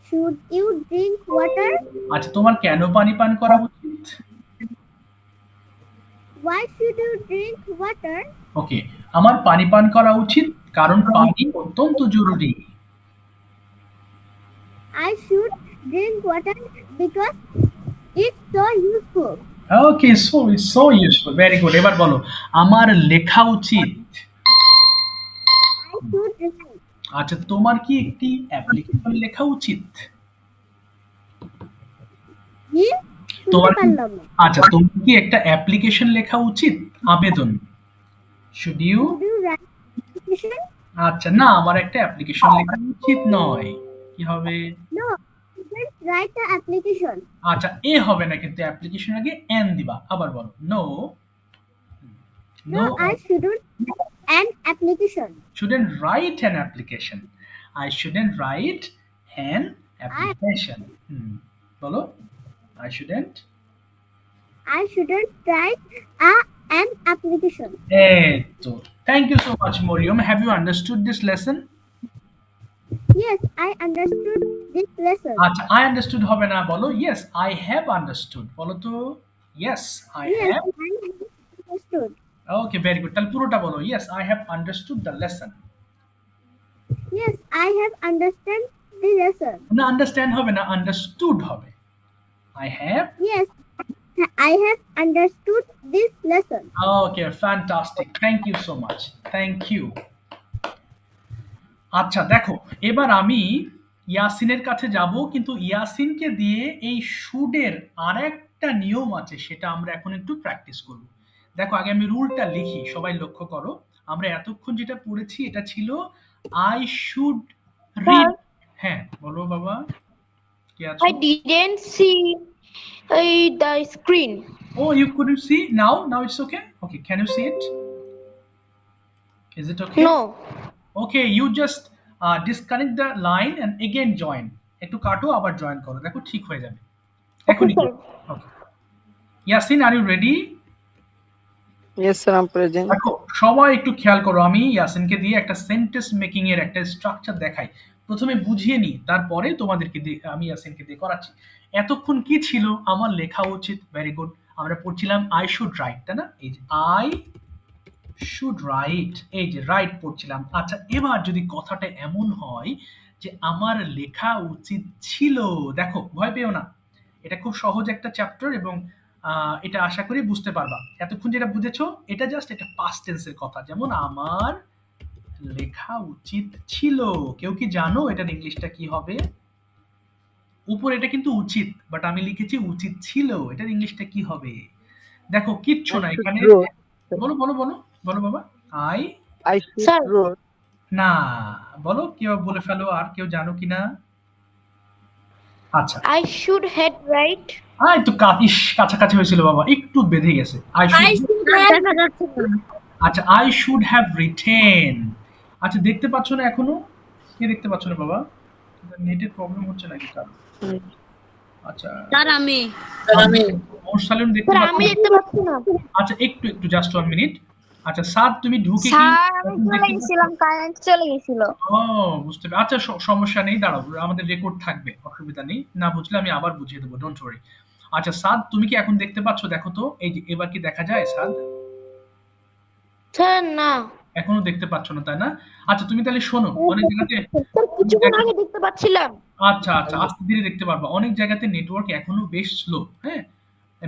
Should you drink water? আচ্ছা, তোমার কেন পানি পান করা উচিত? Why should you drink water? ওকে, আমার পানি পান করা উচিত কারণ পানি অত্যন্ত জরুরি। I should drink water because it's so useful. Okay, so useful, very good. এবার বলো আমার লেখা উচিত। I should write. আচ্ছা, তোমার কি একটি অ্যাপ্লিকেশন লেখা উচিত? কি? তোমার শুনতে পারলাম না। আচ্ছা, তোমার কি একটা অ্যাপ্লিকেশন লেখা উচিত? আবেদন। Should you? Should you write application? আচ্ছা, না, আমার একটা অ্যাপ্লিকেশন লেখা উচিত নয়, কি হবে? No, shouldn't write the application. আচ্ছা, এ হবে না, কিন্তু অ্যাপ্লিকেশন আগে এন দিবা। আবার বলো, no No, I shouldn't write an application. shouldn't write an application। I shouldn't write an application। বলো, I shouldn't। I shouldn't write an application. এই তো, thank you so much Moriam। Have you understood this lesson? Yes, I understood this lesson. আচ্ছা, I understood হবে না, বলো yes I have understood। বলো তো yes I Yes, have। I understood. Okay, very good. তাহলে পুরোটা বলো, yes I have understood the lesson। Yes, I have understood the lesson. না, আন্ডারস্ট্যান্ড হবে না, আন্ডারস্টুড হবে। I have। Yes, I have understood this lesson. Okay, fantastic, thank you so much, thank you। আচ্ছা দেখো, এবার আমি ইয়াসিনের কাছে যাব, কিন্তু ইয়াসিনকে দিয়ে এই শুডের আরেকটা নিয়ম আছে, সেটা আমরা এখন একটু প্র্যাকটিস করব। দেখো, আগে আমি রুলটা লিখি, সবাই লক্ষ্য করো। আমরা এতক্ষণ যেটা পড়েছি এটা ছিল আই শুড রিড। হ্যাঁ, বলো বাবা, কি আছো? I didn't see the screen. Oh, you couldn't see? Now it's okay? Okay, can you see it? Is it okay? No. Okay, you just disconnect the line and again join। একটু কাটো, আবার join করো, দেখো ঠিক হয়ে যাবে এখনই। sir. Okay, Yasin, are you ready? Yes, sir, I'm present. দেখো, সবাই একটু খেয়াল করো, আমি ইয়াসিনকে দিয়ে একটা সেন্টেন্স মেকিং এর একটা স্ট্রাকচার দেখাই। প্রথমে বুঝিয়ে নিই, তারপরে তোমাদেরকে দিয়ে আমি ইয়াসিনকে দিয়ে করাচ্ছি। এতক্ষণ কি ছিল? আমার লেখা উচিত, ভেরি গুড। আমরা পড়ছিলাম আই শুড রাইট, তাই না? এই যে আই শুড রাইট, এই যে রাইট পড়ছিলাম। আচ্ছা, এবার যদি কথাটা এমন হয় যে আমার লেখা উচিত ছিল, দেখো ভয় পেও না, এটা খুব সহজ একটা চ্যাপ্টার, এবং এটা আশা করি বুঝতে পারবা। এতক্ষণ যেটা বুঝেছো, এটা জাস্ট একটা পাস্ট টেন্সের কথা। যেমন আমার লেখা উচিত ছিল, কেউ কি জানো এটার ইংলিশটা কি হবে? উপরে এটা কিন্তু উচিত, বাট আমি লিখেছি উচিত ছিল, এটার ইংলিশটা কি হবে? দেখো, কিচ্ছু না এখানে। বলো বলো বলো বলো বাবা। I should Sir. wrote। না, বলো, কেউ বলে ফেলো, আর কেউ জানো কিনা? আচ্ছা I should had right. একটু কাছাকাছি হয়েছিল বাবা, একটু বেঁধে গেছে। I should have আচ্ছা, আই শুড হ্যাভ রিটেন। আচ্ছা, দেখতে পাচ্ছ না এখনো? কে দেখতে পাচ্ছ না বাবা? নেটের প্রবলেম হচ্ছে নাকি কার? আচ্ছা, Sir, আমি মোরসালিম দেখতে স্যার পাচ্ছ আমি না? দেখতে পাচ্ছি না। আচ্ছা, একটু জাস্ট 1 মিনিট। আচ্ছা, সাদ তুমি ঢুকে কি স্যার আমি এখন চলে দেখতে গেছিলাম, কারেন্ট চলে গেছিল। ও বুঝতে পেরেছি। আচ্ছা, সমস্যা নেই, দাঁড়াও, আমাদের রেকর্ড থাকবে, অসুবিধা নেই। না বুঝলে আমি আবার বুঝিয়ে দেবো, ডোন্ট ওয়ারি। আচ্ছা সাদ, তুমি কি এখন দেখতে পাচ্ছ? দেখো তো, এই যে এবার কি দেখা যায় সাদ? স্যার না। এখনো দেখতে পাচ্ছ না, তাই না? আচ্ছা, তুমি তাহলে শোনো, অনেক জায়গাতে স্যার কিছুক্ষণ আগে দেখতে পাচ্ছিলাম। আচ্ছা আস্তে ধীরে দেখতে পারবা। অনেক জায়গাতে নেটওয়ার্ক এখনো বেশ স্লো, হ্যাঁ,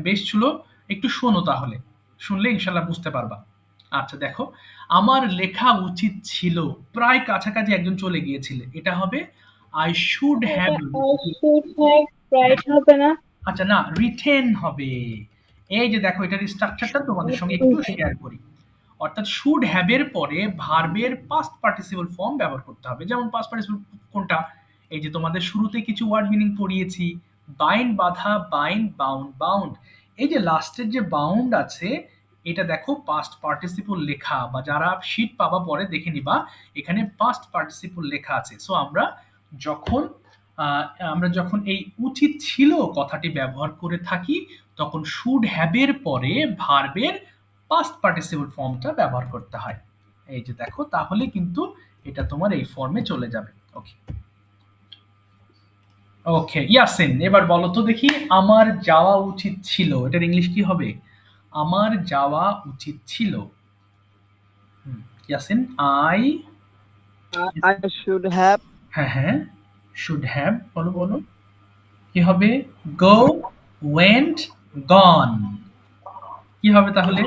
বেশ স্লো। একটু শোনো তাহলে, শুনলে ইনশাল্লাহ বুঝতে পারবা। আচ্ছা দেখো, আমার লেখা উচিত ছিল, প্রায় কাছাকাছি একজন চলে গিয়েছিলে, এটা হবে আই শুড হ্যাভ। রাইট হবে না? আচ্ছা না, রিটেন হবে। এই যে দেখো, এটার স্ট্রাকচারটা তোমাদের সঙ্গে একটু শেয়ার করি। অর্থাৎ শুড হ্যাভ এর পরে ভার্বের পাস্ট পার্টিসিপল ফর্ম ব্যবহার করতে হবে। যেমন পাস্ট পার্টিসিপল কোনটা? এই যে তোমাদের শুরুতে কিছু ওয়ার্ড মিনিং পড়িয়েছি, বাইন্ড বাঁধা, বাইন্ড, বাউন্ড বাউন্ড। এই যে লাস্টের যে বাউন্ড আছে, এটা দেখো পাস্ট পার্টিসিপল লেখা, বা যারা শীট পাবা পরে দেখে নিবা, এখানে পাস্ট পার্টিসিপল লেখা আছে। সো যখন আমরা যখন এই উচিত ছিল কথাটি ব্যবহার করে থাকি, তখন শুড হ্যাভ এর পরে ভার্বের পাস্ট পার্টিসিপল ফর্মটা ব্যবহার করতে হয়। এই যে দেখো, তাহলে কিন্তু এটা তোমার এই ফর্মে চলে যাবে। ওকে ওকে, ইয়াসিন এবার বলো তো দেখি, আমার যাওয়া উচিত ছিল, এটার ইংলিশ কি হবে? আমার যাওয়া উচিত ছিল। Yasin, I I should have হ্যাঁ শুড হ্যাভ, বলো বলো কি হবে? গো, ওয়েন্ট, গন। কি হবে তাহলে?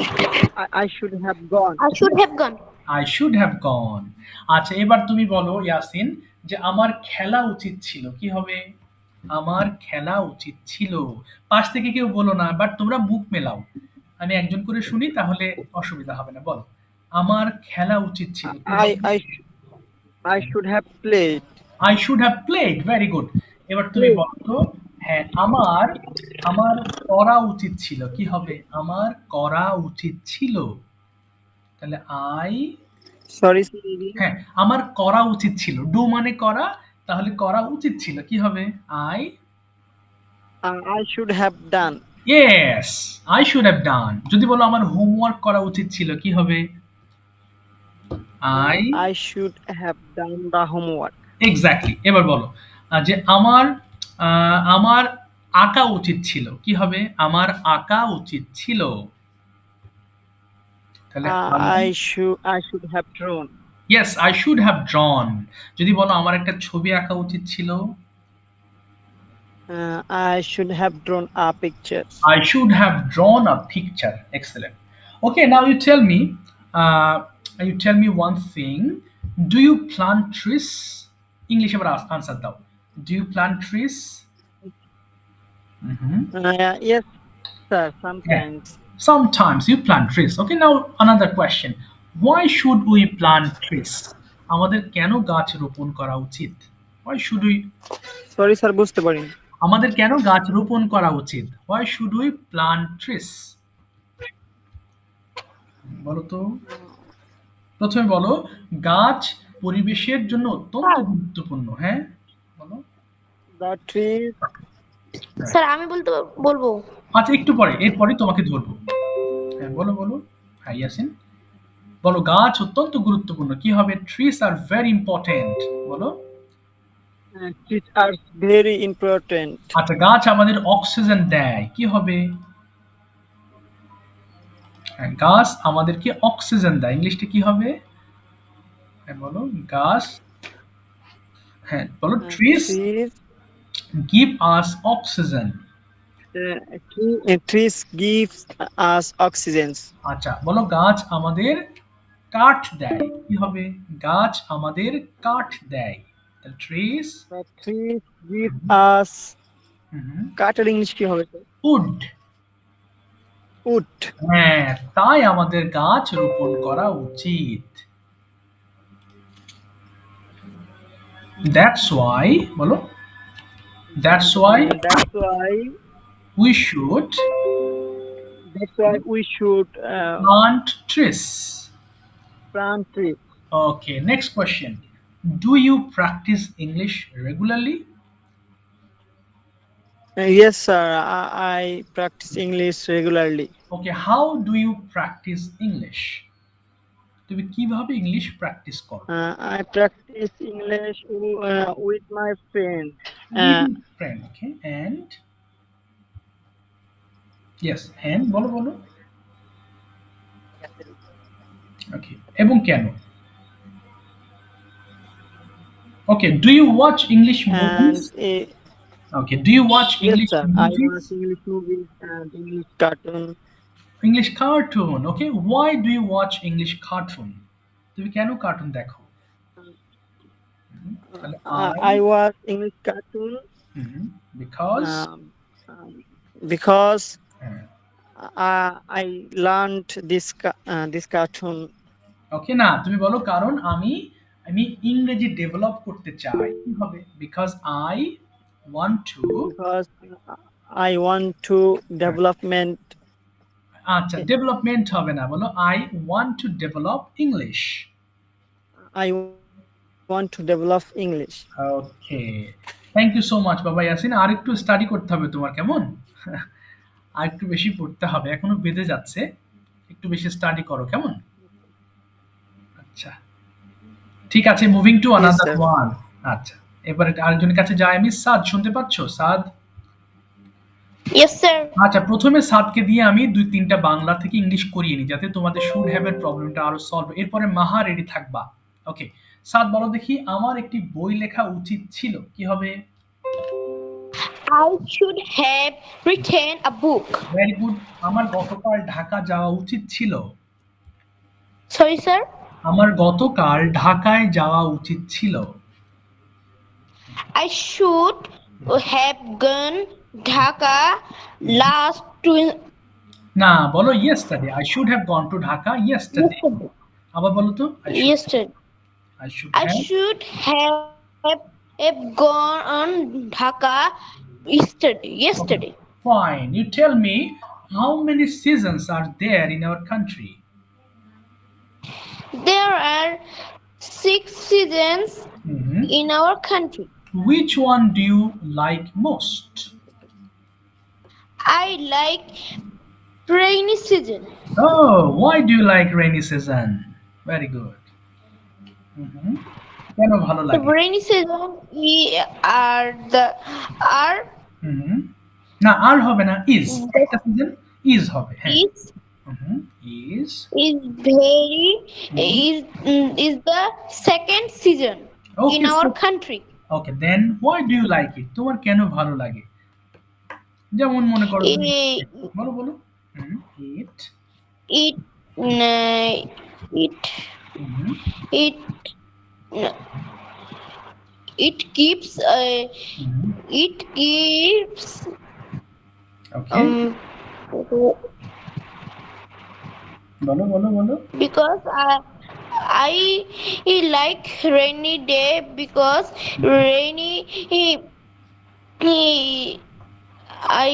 I should have gone. I should have gone. I should have gone. আচ্ছা, এবার তুমি বলো ইয়াসিন, যে আমার খেলা উচিত ছিল, কি হবে? আমার খেলা উচিত ছিল। পাশ থেকে কেউ বলো না, বাট তোমরা মুখ মেলাও, আমি একজন করে শুনি, তাহলে অসুবিধা হবে না। বলো, আমার খেলা উচিত ছিল। I should have played. I should have played, very good. এবার তুমি বলো তো, হ্যাঁ, আমার আমার করা উচিত ছিল, কি হবে? আমার করা উচিত ছিল। তাহলে আই, Sorry, Siri. হ্যাঁ, আমার করা উচিত ছিল, ডু মানে করা, তাহলে করা উচিত ছিল, কি হবে? I, I should have done. Yes, I should have done. যদি বলো আমার হোমওয়ার্ক করা উচিত ছিল, কি হবে? I, I should have done the homework. Exactly. এবার বলো, যে আমার আঁকা উচিত ছিল, কি হবে? আমার আঁকা উচিত ছিল। তাহলে I should have drawn. Yes, I should have ড্রন। যদি বলো আমার একটা ছবি আঁকা উচিত ছিল, I should have drawn a picture. I should have drawn a picture. Excellent. Okay, now you tell me one thing. Do you plant trees? English এবার answer দাও। Do you plant trees? Yes, sir. Sometimes. Sometimes you plant trees. Okay, now another question. Why should we plant trees? আমাদের কেন গাছ রোপণ করা উচিত? Why should we? Sorry, sir. বুঝতে পারিনি। আমাদের কেন গাছ রোপণ করা উচিত? Why should we plant trees? বলো তো, প্রথমে বলো, গাছ পরিবেশের জন্য অত্যন্ত গুরুত্বপূর্ণ। হ্যাঁ বলো। The trees. স্যার আমি বলবো। আচ্ছা, একটু পরে, এরপরে তোমাকে ধরবো। হ্যাঁ বলো বলো। হ্যাঁ ইয়াসিন, বলো, গাছ অত্যন্ত গুরুত্বপূর্ণ, কি হবে? ট্রিজ আর ভেরি ইম্পর্টেন্ট, বলো। Trees are very important. আচ্ছা, গাছ আমাদের অক্সিজেন দেয়, কি হবে? হ্যাঁ, গাছ আমাদেরকে অক্সিজেন দেয়, ইংলিশটা কি হবে? হ্যাঁ বলো, গাছ, হ্যাঁ বলো, trees Trees. Give us oxygen. Trees give us oxygen. আচ্ছা, বলো, গাছ আমাদের কাঠ দেয়, কি হবে? গাছ আমাদের কাঠ দেয়। Trees The trees give us. কাঠের ইংলিশ কি হবে? উড। Wood. হ্যাঁ, তাই আমাদের গাছ রোপণ করা উচিত। দ্যাটস ওয়াই, বলো, That's why That's why we should we should plant trees. plant trees. Okay, next question. Do you practice English regularly? Yes, sir. I practice English regularly. Okay, how do you practice English? তুমি কিভাবে English practice করো? I practice English with my friend. With a friend, okay? And yes, and বলো বলো। Okay, এবং কেন? Okay, do you watch English And movies? Okay, do you watch yes, English sir. I watch movies? English movies and English cartoon English cartoon, okay? Why do you watch English cartoon? তুমি কেন cartoon দেখো? তাহলে I watch English cartoon Mhm, because um, because হ্যাঁ, I learned this cartoon ওকে না তুমি বলো কারণ আমি আমি ইংরেজি ডেভেলপ করতে চাই কিভাবে because I want to because I want to development. আচ্ছা ডেভেলপমেন্ট হবে না বলো I want to develop English I want to develop English. Okay thank you so much বাবা ইয়াসিন আর একটু স্টাডি করতে হবে তোমার কেমন আর একটু বেশি পড়তে হবে এখনো বেঁধে যাচ্ছে একটু বেশি স্টাডি করো কেমন আচ্ছা ঠিক আছে moving to another sir. One আচ্ছা এবারে আরেকজনের কাছে যাই আমি সাদ শুনতে পাচ্ছ সাদ Yes, sir. আচ্ছা প্রথমে সাদকে দিয়ে আমি দুই তিনটা বাংলা থেকে ইংলিশ করিয়ে নিই যাতে তোমাদের শুড হ্যাভ এর প্রবলেমটা আরো সলভ এরপরে মাহা রেডি থাকবা ওকে সাদ বলো দেখি আমার একটি বই লেখা উচিত ছিল কি হবে I should have written a book. Very good আমার গতকাল ঢাকা যাওয়া উচিত ছিল Sorry, sir. আমার গতকাল ঢাকায় যাওয়া উচিত ছিল I should have gone Dhaka last না বলো yesterday I should have gone to Dhaka yesterday yesterday. আবার বলো তো Yesterday. I should I have should have gone on Dhaka yesterday. fine you tell me how many seasons are there in our country There are 6 seasons Mhm. in our country. Which one do you like most? I like rainy season Oh, why do you like rainy season? Very good. Mhm. কেন ভালো the লাগে? rainy season are Mhm. না আর হবে না is একটা season is হবে হ্যাঁ is Mhm. is very is the second season Okay, in our so- country. okay then why do you like it তোমার কেন ভালো লাগে যেমন মনে করো তুমি- Eh, বলো বলো Mhm. it it uh, it Mhm. it it keeps Mhm. it keeps okay বলো বলো বলো because I like rainy day because rainy I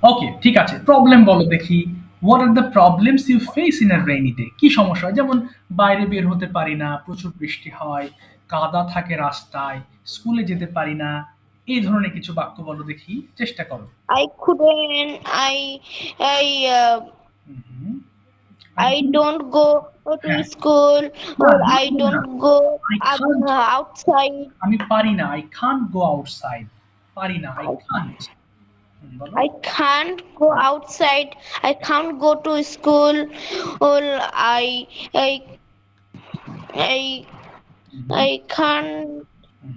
ওকে ঠিক আছে প্রবলেম বলো দেখি what are the problems you face in a rainy day কি সমস্যা হয় যেমন বাইরে বের হতে পারি না প্রচুর বৃষ্টি হয় কাদা থাকে রাস্তায় স্কুলে যেতে পারি না এই ধরনের কিছু বাক্য বলো দেখি চেষ্টা করো couldn't hmm. I don't go to school or I don't go outside. আমি পারি না আই কান্ট গো আউটসাইড পারি না আই কান্ট বলো I can't go outside. I can't go to school. Or I can't.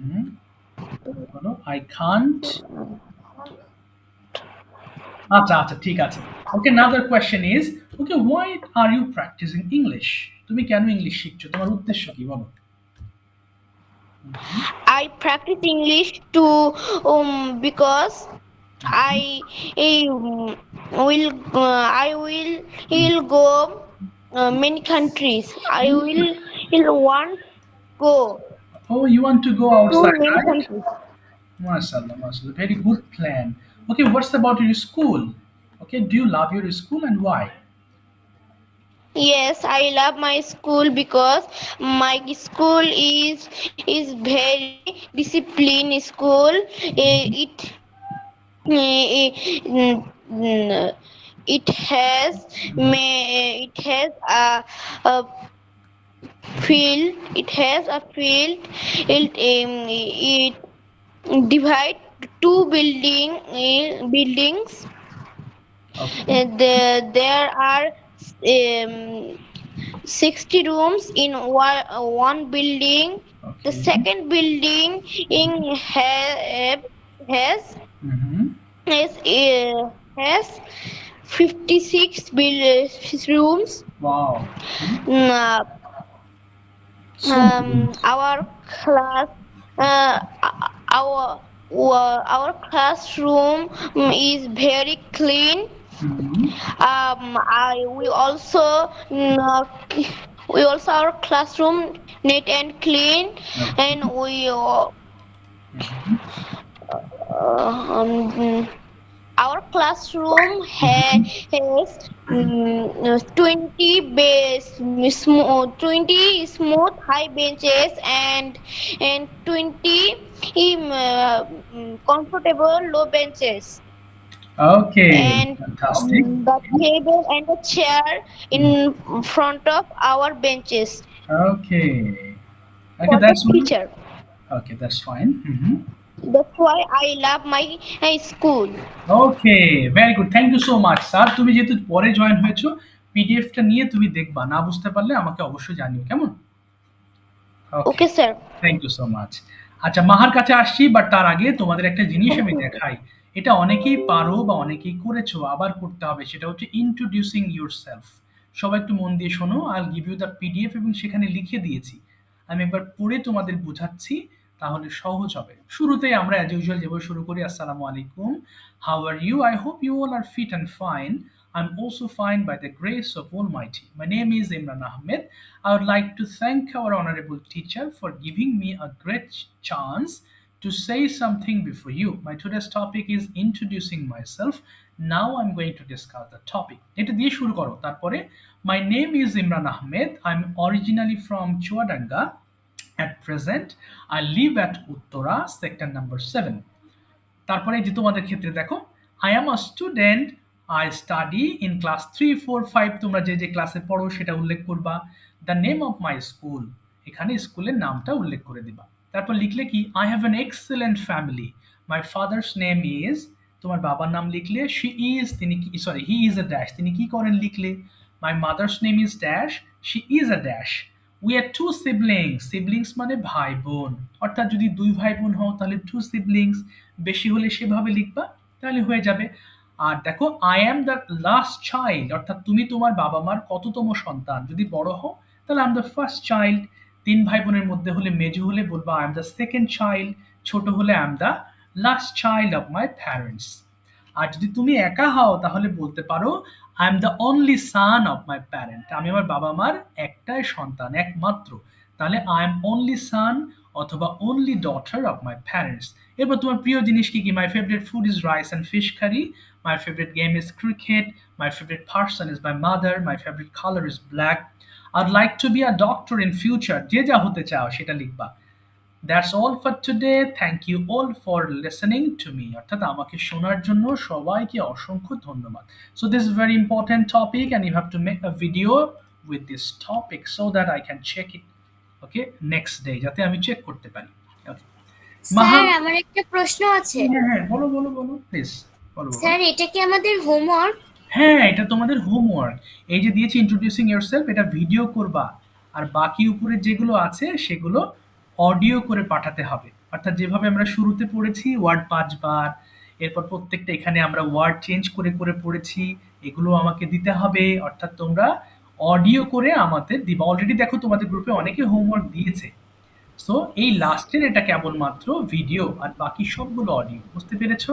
Hmm. বলো I can't আচ্ছা আচ্ছা ঠিক আছে okay another question is okay why are you practising English তুমি কেন ইংলিশ শিখছো তোমার উদ্দেশ্য কি বলো I practice English to because I will go many countries. I will want go. Oh, you want to go to outside, many right? countries. MashaAllah, MashaAllah. Very good plan. Okay, what's about your school? Okay, do you love your school and why? Yes, I love my school because my school is very disciplined school. It has it has a field. It has a field. It divide two buildings. Okay. There are 60 rooms in one building. The Okay. second building in has Mm-hmm. has 56 rooms. Wow. Mhm. Uh, So good. our class uh, our classroom is very clean. Mhm. We also we also our classroom neat and clean, Okay. and we Mhm. um, our classroom Mhm. has 20 smooth high benches and 20 comfortable low benches, Okay. and Fantastic. the table and the chair Mm. in front of our benches Okay. Okay, for the that's one. teacher. Okay, that's fine. Mhm. That's why I love my school. Okay, very good. Thank you so much sir. তুমি যেহেতু পরে join হয়েছো, পিডিএফটা নিয়ে তুমি দেখবা। না বুঝতে পারলে আমাকে অবশ্যই জানিও, কেমন? Okay, Okay, sir. Thank you so much. আচ্ছা, মাহার কাছে আসছি, বাট তার আগে তোমাদের একটা জিনিস আমি দেখাই। এটা অনেকেই পারো বা অনেকেই করেছো, আবার করতে হবে। সেটা হচ্ছে ইন্ট্রোডিউসিং ইউরসেলফ। সবাই একটু মন দিয়ে শোনো। I will give you the PDF এবং সেখানে লিখে দিয়েছি। আমি একবার পড়ে তোমাদের বুঝাচ্ছি, তাহলে সহজ হবে। শুরুতেই আমরা অ্যাজ ইউজুয়াল যেভাবে শুরু করি, আসসালামু আলাইকুম। How are you? I hope you all are fit and fine. I'm also fine by the grace of Almighty. My name is Imran Ahmed. I would like to thank our honorable teacher for giving me a great chance to say something before you. My today's topic is introducing myself. Now I'm going to discuss the topic. এটা দিয়ে শুরু করো। তারপরে my name is Imran Ahmed. I'm originally from Chuadanga. At present, I live at Uttora, sector number 7. তারপরে যে তোমাদের ক্ষেত্রে দেখো, I am a student, I study in class 3, 4, 5। তোমরা যে যে ক্লাসে পড়ো সেটা উল্লেখ করবা। The name of my school, এখানে স্কুলের নামটা উল্লেখ করে দিবা। তারপর লিখলে কি, I have an excellent family. My father's name is, তোমার বাবার নাম লিখলে, শি ইজ, তিনি কি, sorry, he is a dash, তিনি কি করেন লিখলে। My mother's name is dash, she is a dash. We are two siblings, siblings মানে ভাই বোন, অর্থাৎ যদি দুই ভাই বোন হও তাহলে টু সিবলিংস, বেশি হলে সেভাবে লিখবা, তাহলে হয়ে যাবে। আর দেখো, I am the last child, অর্থাৎ তুমি তোমার বাবা মার কততম সন্তান। যদি বড় হও তাহলে I am the first child. তিন ভাই বোনের মধ্যে হলে, মেজো হলে বলবা I am the second child, ছোট হলে I am the last child of my parents. আর যদি তুমি একা হও তাহলে বলতে পারো I am the only son of my parent, আমি আমার বাবা মার একটাই সন্তান, একমাত্র। তাহলে আই এম অনলি সান অথবা only daughter of my parents. এরপর তোমার প্রিয় জিনিস কি কি? My favourite food is rice and fish curry, my favourite game is cricket, my favourite person is my mother, my favourite colour is black, I'd like to be a doctor in future. যে যা হতে চাও সেটা লিখবা। That's all for today. Thank you all for listening to me. অর্থাৎ আমাকে শোনার জন্য সবাইকে অসংখ্য ধন্যবাদ। So this is a very important topic and you have to make a video with this topic so that I can check it, okay, next day, যাতে আমি check করতে পারি। Okay. স্যার আমার একটা প্রশ্ন আছে। হ্যাঁ, বলো বলো বলো প্লিজ, বলো। স্যার এটা কি আমাদের হোমওয়ার্ক? হ্যাঁ, এটা তোমাদের হোমওয়ার্ক। এই যে দিয়েছি ইন্ট্রোডিউসিং ইয়োরসেলফ, এটা ভিডিও করবা। আর বাকি উপরে যেগুলো আছে সেগুলো অডিও করে পাঠাতে হবে। অর্থাৎ যেভাবে আমরা শুরুতে পড়েছি ওয়ার্ড 5 বার, এরপর প্রত্যেকটা এখানে আমরা ওয়ার্ড চেঞ্জ করে করে পড়েছি, এগুলো আমাকে দিতে হবে। অর্থাৎ তোমরা অডিও করে আমাদের দিবা। অলরেডি দেখো তোমাদের গ্রুপে অনেকে হোমওয়ার্ক দিয়েছে। সো এই লাস্টের এটা কেবলমাত্র ভিডিও, আর বাকি সবগুলো অডিও। বুঝতে পেরেছো?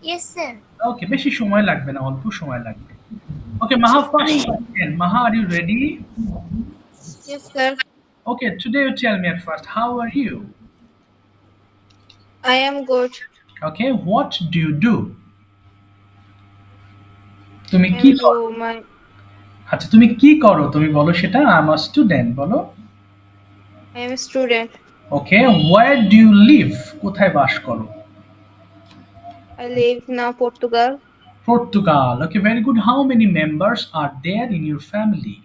Yes sir. ওকে, বেশি সময় লাগবে না, অল্প সময় লাগবে। Okay, Maha, first question. Maha, are you ready? Yes, sir. Okay, today you tell me at first, how are you? I am good. Okay, what do you do? তুমি I কি am do করো? my আচ্ছা, তুমি কি করো? তুমি বলো সেটা। আই এম আ স্টুডেন্ট বলো। I am a student. Okay, where do you live? কোথায় বাস করো? I live now Portugal. Portugal. Okay, very good. How many members are there in your family?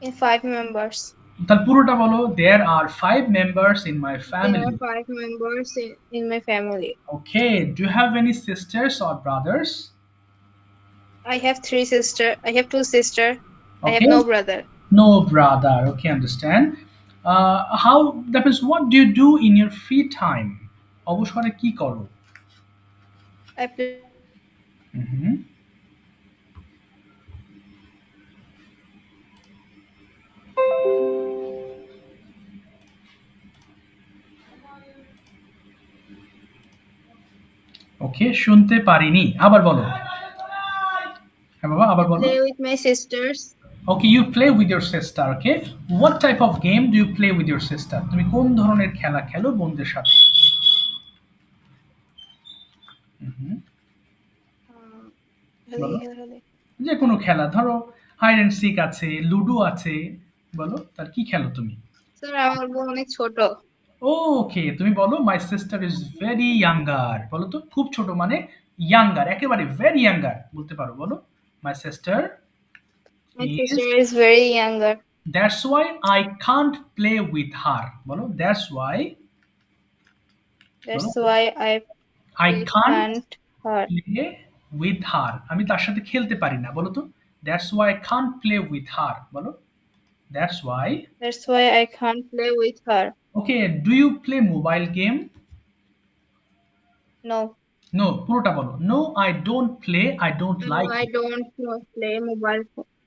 In 5 members. তাহলে পুরোটা বলো। There are 5 members in my There family. are 5 members in my family. Okay, do you have any sisters or brothers? I have 3 sisters. I have 2 sisters. I have Okay, no brother. no brother. Okay, understand. How that means what do you do in your free time? অবসরে কি করো? I play হুম। ওকে, শুনতে পারিনি। আবার বলো। হ্যাঁ বাবা, আবার বলো। play with my sisters. Okay, you play with your sister. Okay, what type of game do you play with your sister? তুমি কোন ধরনের খেলা খেলো বোনদের সাথে? হুম। বলো। যে কোনো খেলা, ধরো হাইড অ্যান্ড সিক আছে, লুডো আছে, বলো তার কি খেলো তুমি? Sir, আমার বোন অনেক ছোট। ওকে, তুমি বলো my sister is very younger. বলো তো, খুব ছোট মানে ইয়াঙ্গার, একেবারে ভেরি ইয়াঙ্গার বলতে পারো। বলো my sister My is, sister is very younger. that's why I can't play with her. বলো that's why That's বলো why I I can't can't her. play with her. আমি তার সাথে খেলতে পারি না। বলো তো that's why I can't play with her. বলো that's why. That's why I can't play with her. Okay, do you play mobile game? No. No, পুরোটা বলো। No, I don't play. I don't No, like I it. don't play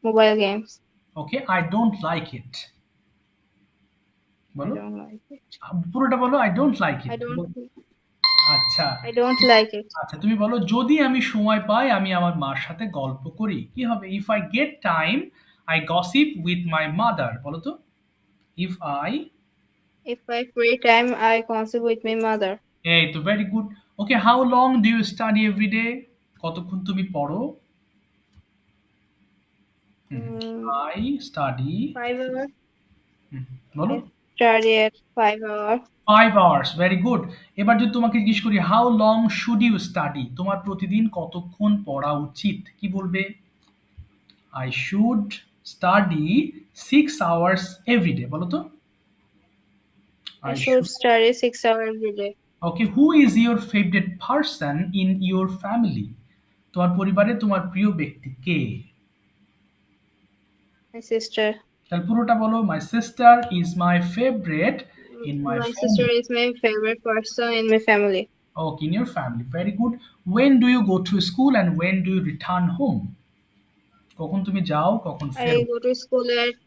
mobile games. Okay, I don't like it. I বলো don't like it. পুরোটা বলো I don't like it. I don't আচ্ছা I don't like it. আচ্ছা, তুমি বলো যদি আমি সময় পাই আমি আমার মার সাথে গল্প করি। কি হবে? If I get time, I gossip with my mother. বলো তো if I. If I free time, I consult with my mother. এই তো, very good. Okay, how long do you study every day? কতক্ষণ তুমি পড়ো? I study. 5 hours. বলো I study at 5 hours. 5 hours. Very good. এবার যদি তোমাকে জিজ্ঞেস করি how long should you study? তোমার প্রতিদিন কতক্ষণ পড়া উচিত? কি বলবে? I should study 6 hours every day. বলো তো I should study 6 hours every day. Okay, who is your favorite person in your family? তোমার পরিবারে তোমার প্রিয় ব্যক্তি কে? My sister. তাহলে পুরোটা বলো my sister is my favorite in my My family. sister is my favorite person in my family. Okay, in your family. Very good. When do you go to school and when do you return home? কখন তুমি যাও, কখন I ফেরো? go to school at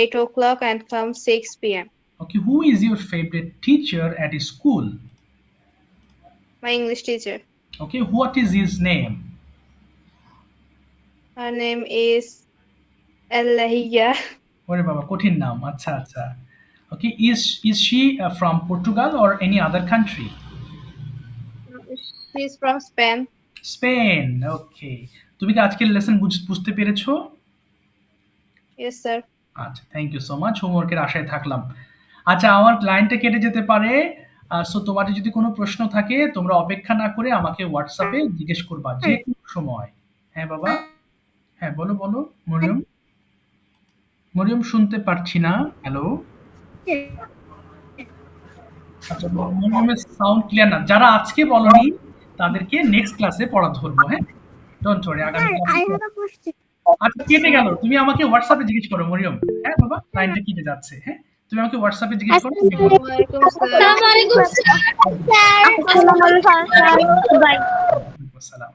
8 o'clock and come 6 p.m. Okay, who is your favorite teacher at school? My English teacher. Okay, what is his name? Her name is Elahiya. ওরে বাবা, কঠিন নাম। আচ্ছা আচ্ছা। Okay, is she from Portugal or any other country? She's from Spain. Spain. Okay. তুমি কি আজকের lesson বুঝতে পেরেছো? Yes, sir. আচ্ছা, থ্যাংক ইউ সো মাচ। হোমওয়ার্কের আশায় থাকলাম। আচ্ছা, আমার লাইনটা কেটে যেতে পারে। সো তোমাদের যদি কোনো প্রশ্ন থাকে তোমরা অপেক্ষা না করে আমাকে হোয়াটসঅ্যাপে জিজ্ঞেস করবা যে কোনো সময়। হ্যাঁ বাবা, হ্যাঁ বলো বলো। মরিয়ম, মরিয়ম শুনতে পারছি না। হ্যালো। আচ্ছা, মরিয়মের সাউন্ড ক্লিয়ার না। যারা আজকে বলনি তাদেরকে নেক্সট ক্লাসে পড়া ধরবো। হ্যাঁ, ডোন্ট ওয়ারি। আগামী আচ্ছা, কেটে গেল। তুমি আমাকে হোয়াটসঅ্যাপে জিজ্ঞেস করো মরিয়ম। হ্যাঁ বাবা, লাইনটা কেটে যাচ্ছে। হ্যাঁ, তুমি আমাকে হোয়াটসঅ্যাপে জিজ্ঞেস করো। আমি বলবো। Walaikum salam. Assalamualaikum, sir. ওয়ালাইকুম আসসালাম।